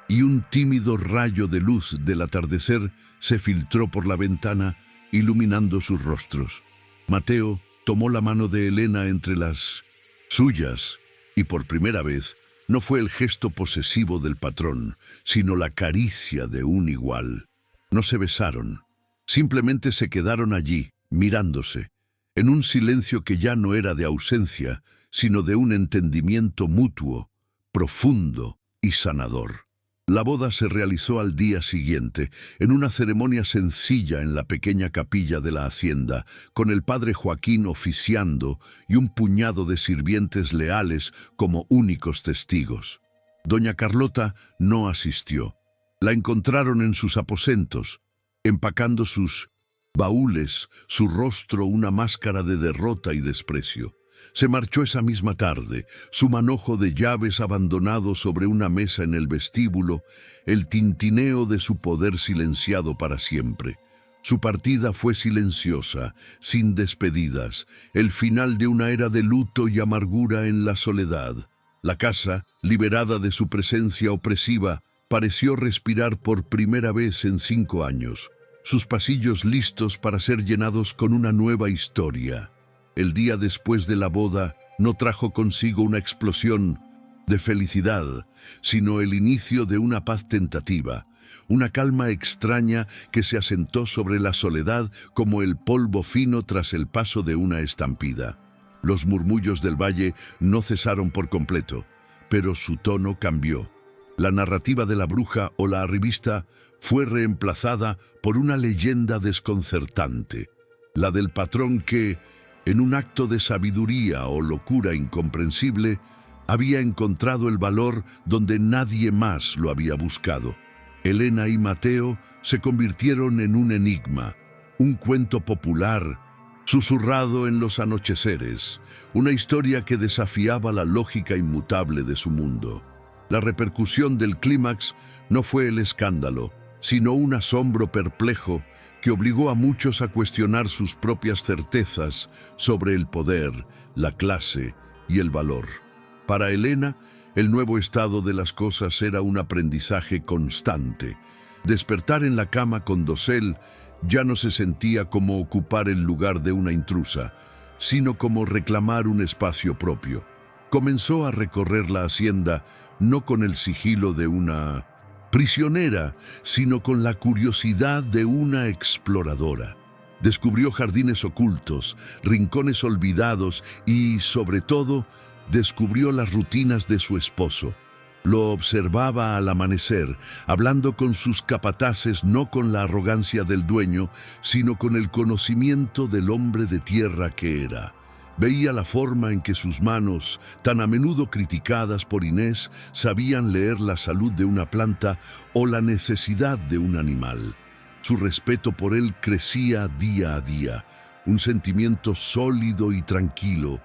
y un tímido rayo de luz del atardecer se filtró por la ventana, iluminando sus rostros. Mateo tomó la mano de Elena entre las suyas y por primera vez no fue el gesto posesivo del patrón, sino la caricia de un igual. No se besaron, simplemente se quedaron allí, mirándose, en un silencio que ya no era de ausencia, sino de un entendimiento mutuo, profundo y sanador. La boda se realizó al día siguiente, en una ceremonia sencilla en la pequeña capilla de la hacienda, con el padre Joaquín oficiando y un puñado de sirvientes leales como únicos testigos. Doña Carlota no asistió. La encontraron en sus aposentos, empacando sus baúles, su rostro una máscara de derrota y desprecio. Se marchó esa misma tarde, su manojo de llaves abandonado sobre una mesa en el vestíbulo, el tintineo de su poder silenciado para siempre. Su partida fue silenciosa, sin despedidas, el final de una era de luto y amargura en la soledad. La casa, liberada de su presencia opresiva, pareció respirar por primera vez en 5 años, sus pasillos listos para ser llenados con una nueva historia. El día después de la boda no trajo consigo una explosión de felicidad, sino el inicio de una paz tentativa, una calma extraña que se asentó sobre la soledad como el polvo fino tras el paso de una estampida. Los murmullos del valle no cesaron por completo, pero su tono cambió. La narrativa de la bruja o la arribista fue reemplazada por una leyenda desconcertante, la del patrón que, en un acto de sabiduría o locura incomprensible, había encontrado el valor donde nadie más lo había buscado. Elena y Mateo se convirtieron en un enigma, un cuento popular, susurrado en los anocheceres, una historia que desafiaba la lógica inmutable de su mundo. La repercusión del clímax no fue el escándalo, sino un asombro perplejo que obligó a muchos a cuestionar sus propias certezas sobre el poder, la clase y el valor. Para Elena, el nuevo estado de las cosas era un aprendizaje constante. Despertar en la cama con dosel ya no se sentía como ocupar el lugar de una intrusa, sino como reclamar un espacio propio. Comenzó a recorrer la hacienda no con el sigilo de una prisionera, sino con la curiosidad de una exploradora. Descubrió jardines ocultos, rincones olvidados y, sobre todo, descubrió las rutinas de su esposo. Lo observaba al amanecer, hablando con sus capataces no con la arrogancia del dueño, sino con el conocimiento del hombre de tierra que era. Veía la forma en que sus manos, tan a menudo criticadas por Inés, sabían leer la salud de una planta o la necesidad de un animal. Su respeto por él crecía día a día, un sentimiento sólido y tranquilo,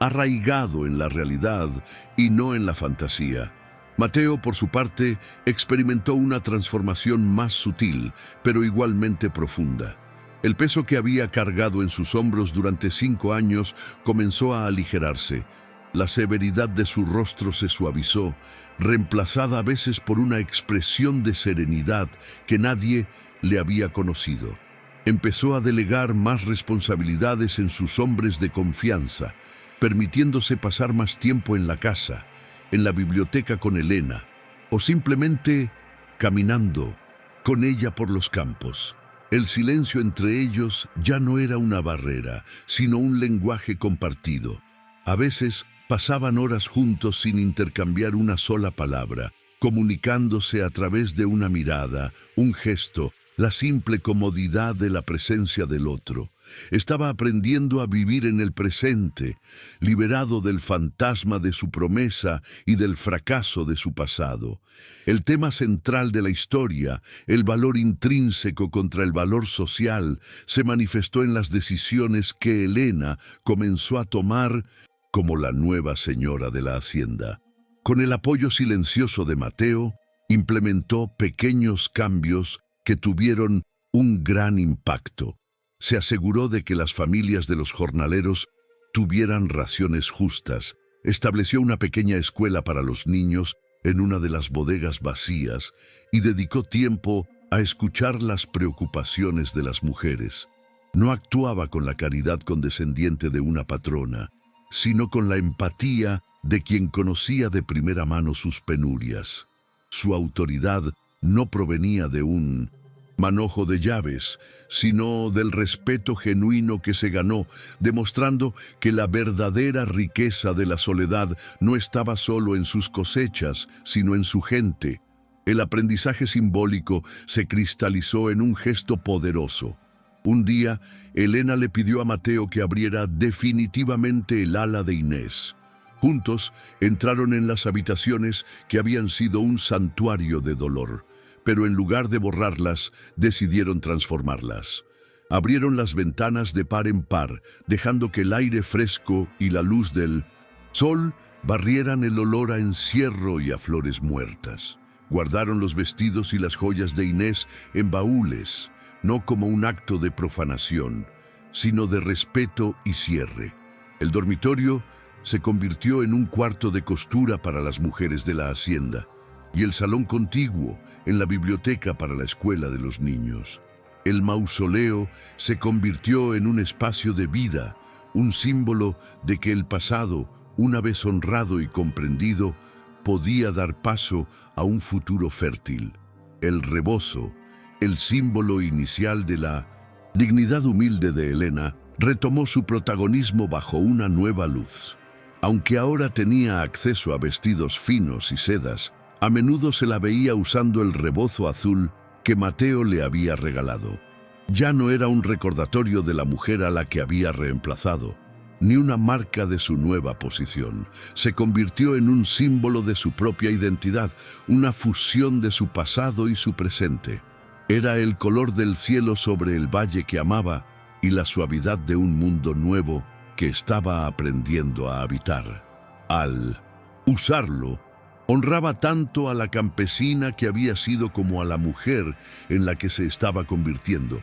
arraigado en la realidad y no en la fantasía. Mateo, por su parte, experimentó una transformación más sutil, pero igualmente profunda. El peso que había cargado en sus hombros durante 5 años comenzó a aligerarse. La severidad de su rostro se suavizó, reemplazada a veces por una expresión de serenidad que nadie le había conocido. Empezó a delegar más responsabilidades en sus hombres de confianza, permitiéndose pasar más tiempo en la casa, en la biblioteca con Elena, o simplemente caminando con ella por los campos. El silencio entre ellos ya no era una barrera, sino un lenguaje compartido. A veces pasaban horas juntos sin intercambiar una sola palabra, comunicándose a través de una mirada, un gesto, la simple comodidad de la presencia del otro. Estaba aprendiendo a vivir en el presente, liberado del fantasma de su promesa y del fracaso de su pasado. El tema central de la historia, el valor intrínseco contra el valor social, se manifestó en las decisiones que Elena comenzó a tomar como la nueva señora de la hacienda. Con el apoyo silencioso de Mateo, implementó pequeños cambios que tuvieron un gran impacto. Se aseguró de que las familias de los jornaleros tuvieran raciones justas, estableció una pequeña escuela para los niños en una de las bodegas vacías y dedicó tiempo a escuchar las preocupaciones de las mujeres. No actuaba con la caridad condescendiente de una patrona, sino con la empatía de quien conocía de primera mano sus penurias. Su autoridad no provenía de un manojo de llaves, sino del respeto genuino que se ganó, demostrando que la verdadera riqueza de la soledad no estaba solo en sus cosechas, sino en su gente. El aprendizaje simbólico se cristalizó en un gesto poderoso. Un día, Elena le pidió a Mateo que abriera definitivamente el ala de Inés. Juntos entraron en las habitaciones que habían sido un santuario de dolor, pero en lugar de borrarlas, decidieron transformarlas. Abrieron las ventanas de par en par, dejando que el aire fresco y la luz del sol barrieran el olor a encierro y a flores muertas. Guardaron los vestidos y las joyas de Inés en baúles, no como un acto de profanación, sino de respeto y cierre. El dormitorio se convirtió en un cuarto de costura para las mujeres de la hacienda, y el salón contiguo en la biblioteca para la escuela de los niños. El mausoleo se convirtió en un espacio de vida, un símbolo de que el pasado, una vez honrado y comprendido, podía dar paso a un futuro fértil. El rebozo, el símbolo inicial de la dignidad humilde de Elena, retomó su protagonismo bajo una nueva luz. Aunque ahora tenía acceso a vestidos finos y sedas, a menudo se la veía usando el rebozo azul que Mateo le había regalado. Ya no era un recordatorio de la mujer a la que había reemplazado, ni una marca de su nueva posición. Se convirtió en un símbolo de su propia identidad, una fusión de su pasado y su presente. Era el color del cielo sobre el valle que amaba y la suavidad de un mundo nuevo que estaba aprendiendo a habitar. Al usarlo, honraba tanto a la campesina que había sido como a la mujer en la que se estaba convirtiendo,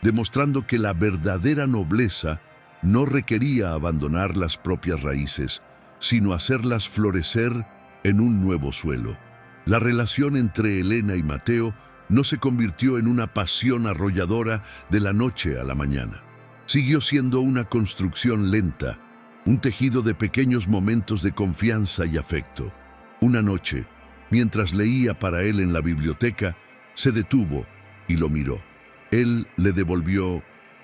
demostrando que la verdadera nobleza no requería abandonar las propias raíces, sino hacerlas florecer en un nuevo suelo. La relación entre Elena y Mateo no se convirtió en una pasión arrolladora de la noche a la mañana. Siguió siendo una construcción lenta, un tejido de pequeños momentos de confianza y afecto. Una noche, mientras leía para él en la biblioteca, se detuvo y lo miró. Él le devolvió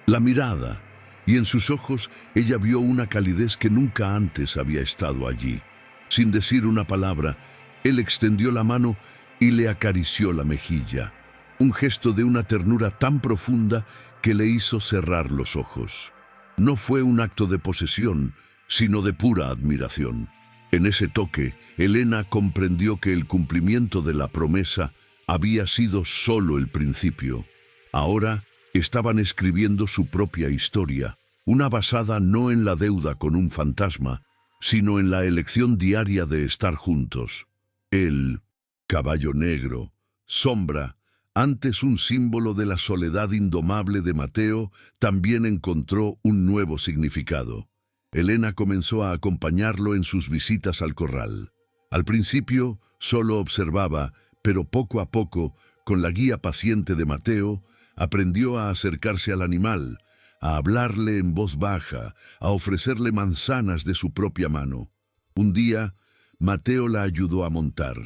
La mirada, y en sus ojos ella vio una calidez que nunca antes había estado allí. Sin decir una palabra, él extendió la mano y le acarició la mejilla, un gesto de una ternura tan profunda que le hizo cerrar los ojos. No fue un acto de posesión, sino de pura admiración. En ese toque, Elena comprendió que el cumplimiento de la promesa había sido solo el principio. Ahora estaban escribiendo su propia historia, una basada no en la deuda con un fantasma, sino en la elección diaria de estar juntos. El caballo negro, sombra, antes un símbolo de la soledad indomable de Mateo, también encontró un nuevo significado. Elena comenzó a acompañarlo en sus visitas al corral. Al principio solo observaba, pero poco a poco, con la guía paciente de Mateo, aprendió a acercarse al animal, a hablarle en voz baja, a ofrecerle manzanas de su propia mano. Un día, Mateo la ayudó a montar.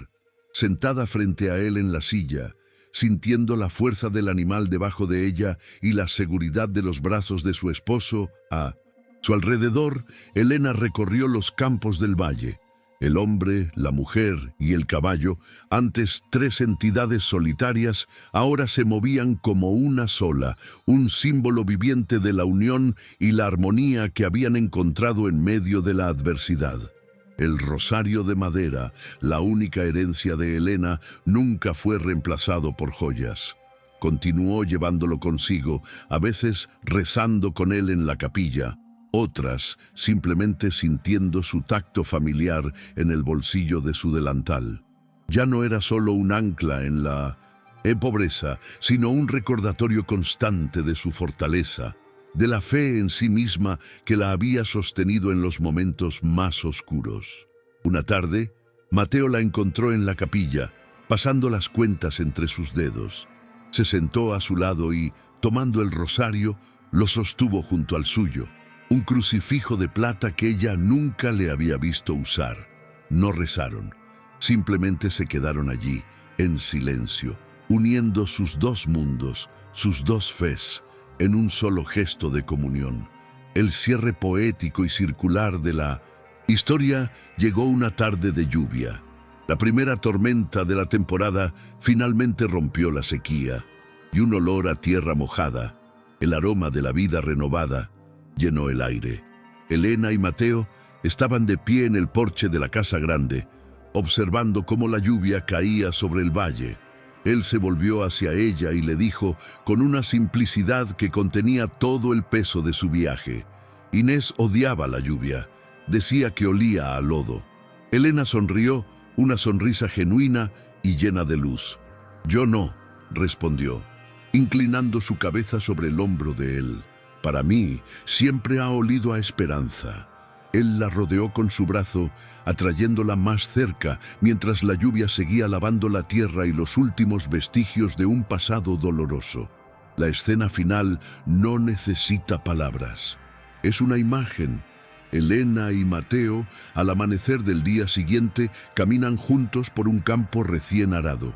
Sentada frente a él en la silla, sintiendo la fuerza del animal debajo de ella y la seguridad de los brazos de su esposo, a su alrededor, Elena recorrió los campos del valle. El hombre, la mujer y el caballo, antes tres entidades solitarias, ahora se movían como una sola, un símbolo viviente de la unión y la armonía que habían encontrado en medio de la adversidad. El rosario de madera, la única herencia de Elena, nunca fue reemplazado por joyas. Continuó llevándolo consigo, a veces rezando con él en la capilla, otras simplemente sintiendo su tacto familiar en el bolsillo de su delantal. Ya no era solo un ancla en la pobreza, sino un recordatorio constante de su fortaleza, de la fe en sí misma que la había sostenido en los momentos más oscuros. Una tarde, Mateo la encontró en la capilla, pasando las cuentas entre sus dedos. Se sentó a su lado y, tomando el rosario, lo sostuvo junto al suyo, un crucifijo de plata que ella nunca le había visto usar. No rezaron, simplemente se quedaron allí, en silencio, uniendo sus dos mundos, sus dos fes, en un solo gesto de comunión. El cierre poético y circular de la historia llegó una tarde de lluvia. La primera tormenta de la temporada finalmente rompió la sequía, y un olor a tierra mojada, el aroma de la vida renovada, llenó el aire. Elena y Mateo estaban de pie en el porche de la casa grande, observando cómo la lluvia caía sobre el valle. Él se volvió hacia ella y le dijo, con una simplicidad que contenía todo el peso de su viaje: Inés odiaba la lluvia, decía que olía a lodo. Elena sonrió, una sonrisa genuina y llena de luz. Yo no, respondió, inclinando su cabeza sobre el hombro de él. Para mí, siempre ha olido a esperanza. Él la rodeó con su brazo, atrayéndola más cerca, mientras la lluvia seguía lavando la tierra y los últimos vestigios de un pasado doloroso. La escena final no necesita palabras. Es una imagen. Elena y Mateo, al amanecer del día siguiente, caminan juntos por un campo recién arado.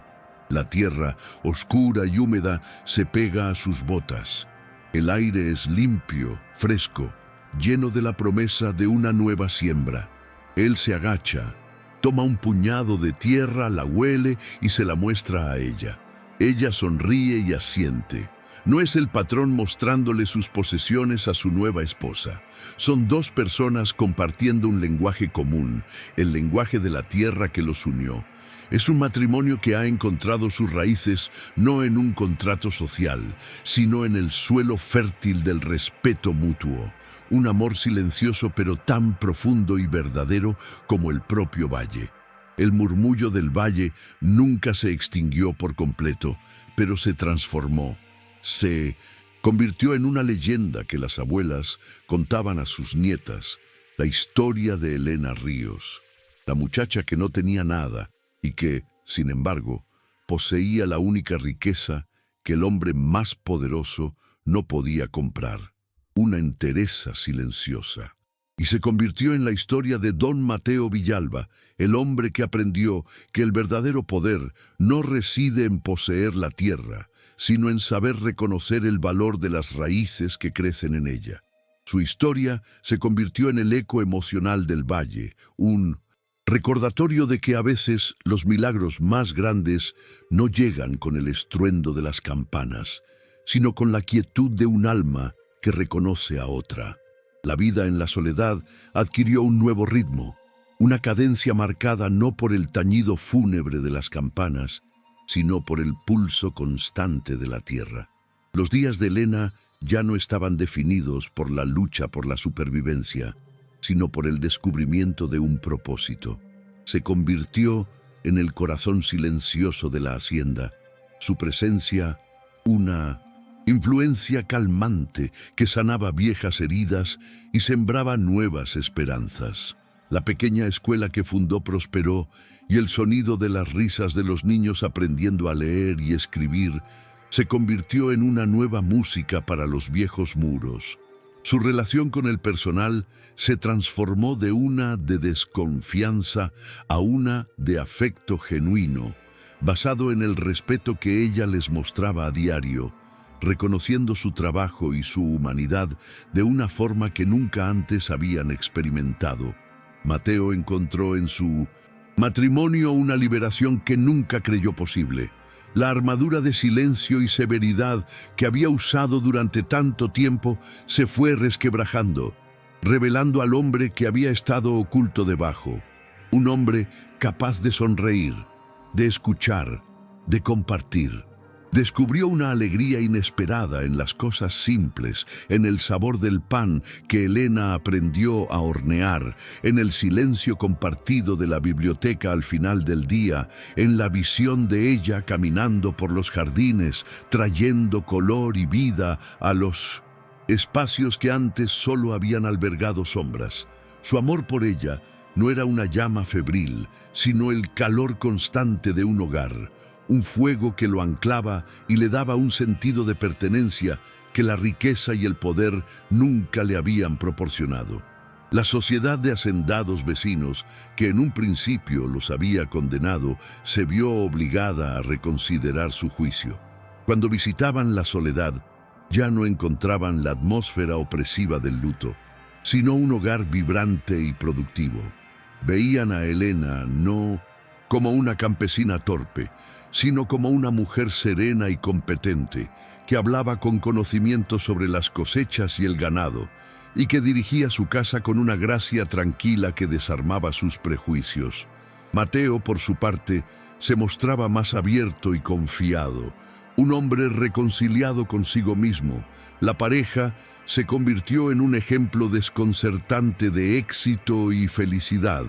La tierra, oscura y húmeda, se pega a sus botas. El aire es limpio, fresco, lleno de la promesa de una nueva siembra. Él se agacha, toma un puñado de tierra, la huele y se la muestra a ella. Ella sonríe y asiente. No es el patrón mostrándole sus posesiones a su nueva esposa. Son dos personas compartiendo un lenguaje común, el lenguaje de la tierra que los unió. Es un matrimonio que ha encontrado sus raíces no en un contrato social, sino en el suelo fértil del respeto mutuo. Un amor silencioso pero tan profundo y verdadero como el propio valle. El murmullo del valle nunca se extinguió por completo, pero se transformó. Se convirtió en una leyenda que las abuelas contaban a sus nietas, la historia de Elena Ríos, la muchacha que no tenía nada y que, sin embargo, poseía la única riqueza que el hombre más poderoso no podía comprar, una entereza silenciosa. Y se convirtió en la historia de Don Mateo Villalba, el hombre que aprendió que el verdadero poder no reside en poseer la tierra, sino en saber reconocer el valor de las raíces que crecen en ella. Su historia se convirtió en el eco emocional del valle, un recordatorio de que a veces los milagros más grandes no llegan con el estruendo de las campanas, sino con la quietud de un alma que reconoce a otra. La vida en la soledad adquirió un nuevo ritmo, una cadencia marcada no por el tañido fúnebre de las campanas, sino por el pulso constante de la tierra. Los días de Elena ya no estaban definidos por la lucha por la supervivencia, sino por el descubrimiento de un propósito. Se convirtió en el corazón silencioso de la hacienda, su presencia una influencia calmante que sanaba viejas heridas y sembraba nuevas esperanzas. La pequeña escuela que fundó prosperó y el sonido de las risas de los niños aprendiendo a leer y escribir se convirtió en una nueva música para los viejos muros. Su relación con el personal se transformó de una de desconfianza a una de afecto genuino, basado en el respeto que ella les mostraba a diario, reconociendo su trabajo y su humanidad de una forma que nunca antes habían experimentado. Mateo encontró en su matrimonio una liberación que nunca creyó posible. La armadura de silencio y severidad que había usado durante tanto tiempo se fue resquebrajando, revelando al hombre que había estado oculto debajo. Un hombre capaz de sonreír, de escuchar, de compartir. Descubrió una alegría inesperada en las cosas simples, en el sabor del pan que Elena aprendió a hornear, en el silencio compartido de la biblioteca al final del día, en la visión de ella caminando por los jardines, trayendo color y vida a los espacios que antes solo habían albergado sombras. Su amor por ella no era una llama febril, sino el calor constante de un hogar, un fuego que lo anclaba y le daba un sentido de pertenencia que la riqueza y el poder nunca le habían proporcionado. La sociedad de hacendados vecinos, que en un principio los había condenado, se vio obligada a reconsiderar su juicio. Cuando visitaban la soledad, ya no encontraban la atmósfera opresiva del luto, sino un hogar vibrante y productivo. Veían a Elena no como una campesina torpe, sino como una mujer serena y competente, que hablaba con conocimiento sobre las cosechas y el ganado, y que dirigía su casa con una gracia tranquila que desarmaba sus prejuicios. Mateo, por su parte, se mostraba más abierto y confiado, un hombre reconciliado consigo mismo. La pareja se convirtió en un ejemplo desconcertante de éxito y felicidad,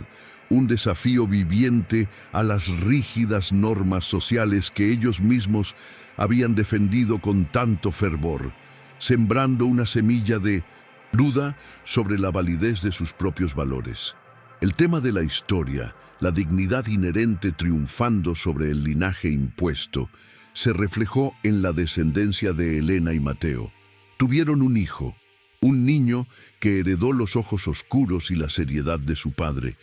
un desafío viviente a las rígidas normas sociales que ellos mismos habían defendido con tanto fervor, sembrando una semilla de duda sobre la validez de sus propios valores. El tema de la historia, la dignidad inherente triunfando sobre el linaje impuesto, se reflejó en la descendencia de Elena y Mateo. Tuvieron un hijo, un niño que heredó los ojos oscuros y la seriedad de su padre,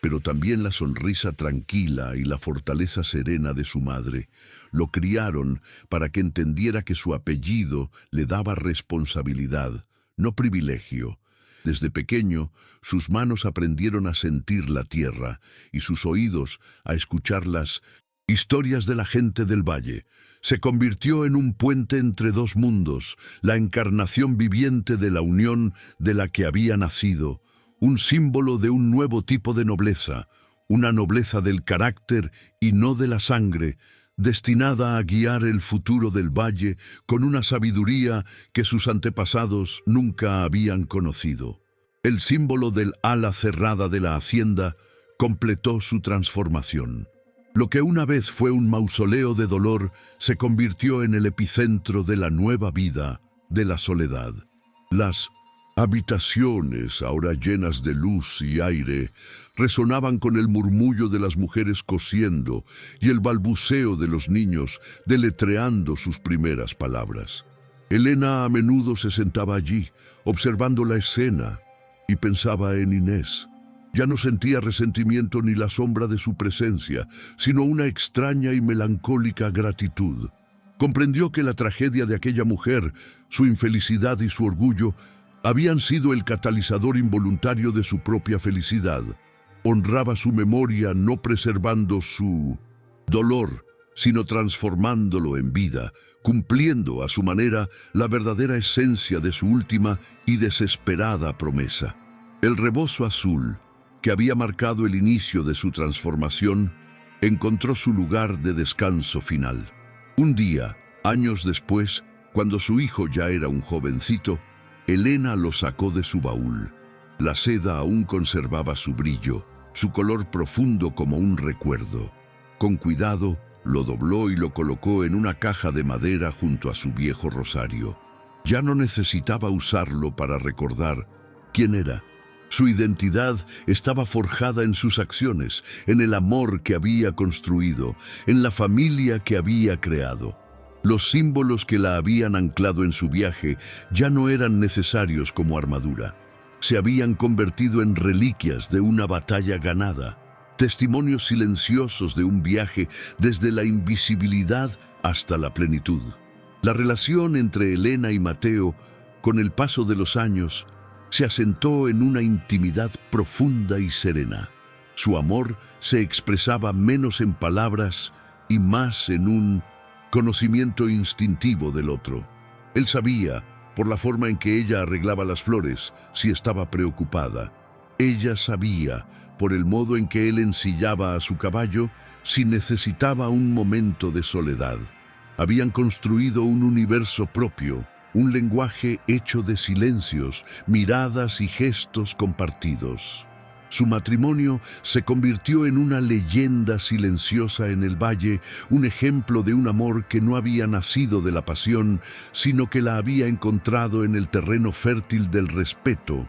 pero también la sonrisa tranquila y la fortaleza serena de su madre. Lo criaron para que entendiera que su apellido le daba responsabilidad, no privilegio. Desde pequeño, sus manos aprendieron a sentir la tierra y sus oídos a escuchar las historias de la gente del valle. Se convirtió en un puente entre dos mundos, la encarnación viviente de la unión de la que había nacido, un símbolo de un nuevo tipo de nobleza, una nobleza del carácter y no de la sangre, destinada a guiar el futuro del valle con una sabiduría que sus antepasados nunca habían conocido. El símbolo del ala cerrada de la hacienda completó su transformación. Lo que una vez fue un mausoleo de dolor se convirtió en el epicentro de la nueva vida, de la soledad. Las habitaciones, ahora llenas de luz y aire, resonaban con el murmullo de las mujeres cosiendo y el balbuceo de los niños deletreando sus primeras palabras. Elena a menudo se sentaba allí, observando la escena, y pensaba en Inés. Ya no sentía resentimiento ni la sombra de su presencia, sino una extraña y melancólica gratitud. Comprendió que la tragedia de aquella mujer, su infelicidad y su orgullo, habían sido el catalizador involuntario de su propia felicidad. Honraba su memoria no preservando su dolor, sino transformándolo en vida, cumpliendo a su manera la verdadera esencia de su última y desesperada promesa. El rebozo azul, que había marcado el inicio de su transformación, encontró su lugar de descanso final. Un día, años después, cuando su hijo ya era un jovencito, Elena lo sacó de su baúl. La seda aún conservaba su brillo, su color profundo como un recuerdo. Con cuidado, lo dobló y lo colocó en una caja de madera junto a su viejo rosario. Ya no necesitaba usarlo para recordar quién era. Su identidad estaba forjada en sus acciones, en el amor que había construido, en la familia que había creado. Los símbolos que la habían anclado en su viaje ya no eran necesarios como armadura. Se habían convertido en reliquias de una batalla ganada, testimonios silenciosos de un viaje desde la invisibilidad hasta la plenitud. La relación entre Elena y Mateo, con el paso de los años, se asentó en una intimidad profunda y serena. Su amor se expresaba menos en palabras y más en un conocimiento instintivo del otro. Él sabía, por la forma en que ella arreglaba las flores, si estaba preocupada. Ella sabía, por el modo en que él ensillaba a su caballo, si necesitaba un momento de soledad. Habían construido un universo propio, un lenguaje hecho de silencios, miradas y gestos compartidos. Su matrimonio se convirtió en una leyenda silenciosa en el valle, un ejemplo de un amor que no había nacido de la pasión, sino que la había encontrado en el terreno fértil del respeto,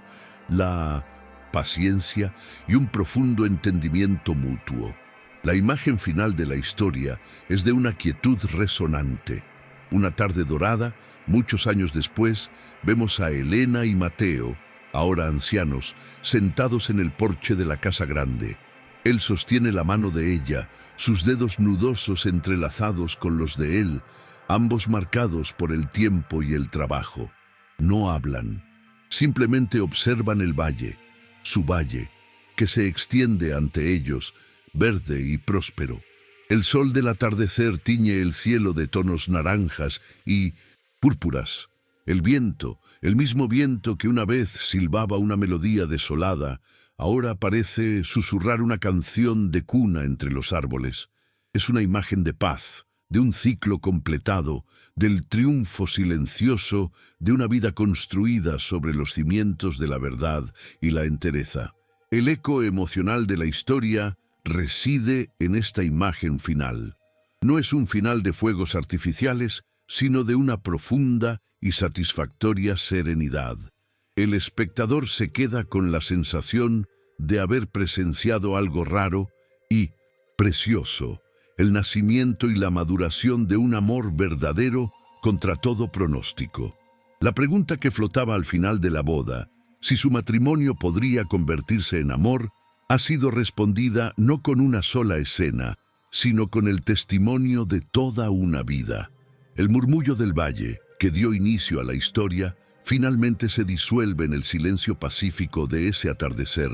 la paciencia y un profundo entendimiento mutuo. La imagen final de la historia es de una quietud resonante. Una tarde dorada, muchos años después, vemos a Elena y Mateo, ahora ancianos, sentados en el porche de la casa grande. Él sostiene la mano de ella, sus dedos nudosos entrelazados con los de él, ambos marcados por el tiempo y el trabajo. No hablan, simplemente observan el valle, su valle, que se extiende ante ellos, verde y próspero. El sol del atardecer tiñe el cielo de tonos naranjas y púrpuras. El viento, el mismo viento que una vez silbaba una melodía desolada, ahora parece susurrar una canción de cuna entre los árboles. Es una imagen de paz, de un ciclo completado, del triunfo silencioso de una vida construida sobre los cimientos de la verdad y la entereza. El eco emocional de la historia reside en esta imagen final. No es un final de fuegos artificiales, sino de una profunda y satisfactoria serenidad. El espectador se queda con la sensación de haber presenciado algo raro y precioso, el nacimiento y la maduración de un amor verdadero contra todo pronóstico. La pregunta que flotaba al final de la boda, si su matrimonio podría convertirse en amor, ha sido respondida no con una sola escena, sino con el testimonio de toda una vida. El murmullo del valle, que dio inicio a la historia, finalmente se disuelve en el silencio pacífico de ese atardecer,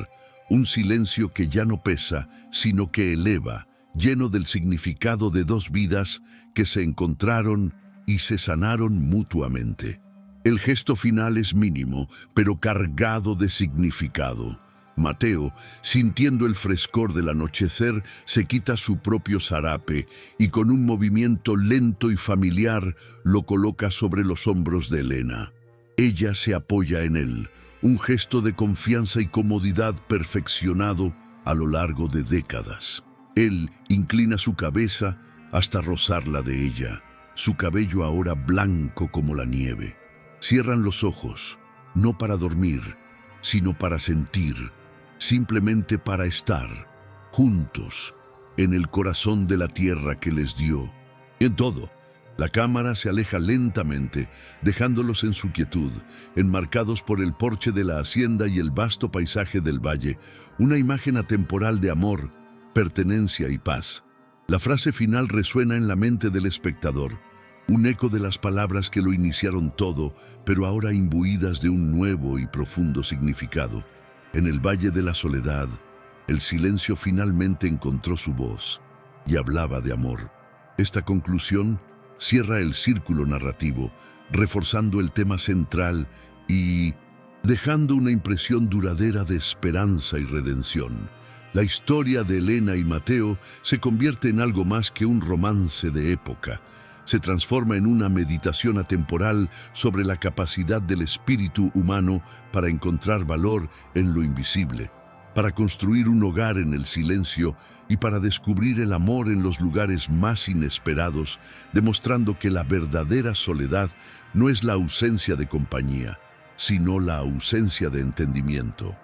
un silencio que ya no pesa, sino que eleva, lleno del significado de dos vidas que se encontraron y se sanaron mutuamente. El gesto final es mínimo, pero cargado de significado. Mateo, sintiendo el frescor del anochecer, se quita su propio zarape y con un movimiento lento y familiar lo coloca sobre los hombros de Elena. Ella se apoya en él, un gesto de confianza y comodidad perfeccionado a lo largo de décadas. Él inclina su cabeza hasta rozar la de ella, su cabello ahora blanco como la nieve. Cierran los ojos, no para dormir, sino para sentir, simplemente para estar, juntos, en el corazón de la tierra que les dio. En todo, la cámara se aleja lentamente, dejándolos en su quietud, enmarcados por el porche de la hacienda y el vasto paisaje del valle, una imagen atemporal de amor, pertenencia y paz. La frase final resuena en la mente del espectador. un eco de las palabras que lo iniciaron todo, pero ahora imbuidas de un nuevo y profundo significado. En el Valle de la Soledad, el silencio finalmente encontró su voz y hablaba de amor. Esta conclusión cierra el círculo narrativo, reforzando el tema central y dejando una impresión duradera de esperanza y redención. La historia de Elena y Mateo se convierte en algo más que un romance de época. Se transforma en una meditación atemporal sobre la capacidad del espíritu humano para encontrar valor en lo invisible, para construir un hogar en el silencio y para descubrir el amor en los lugares más inesperados, demostrando que la verdadera soledad no es la ausencia de compañía, sino la ausencia de entendimiento.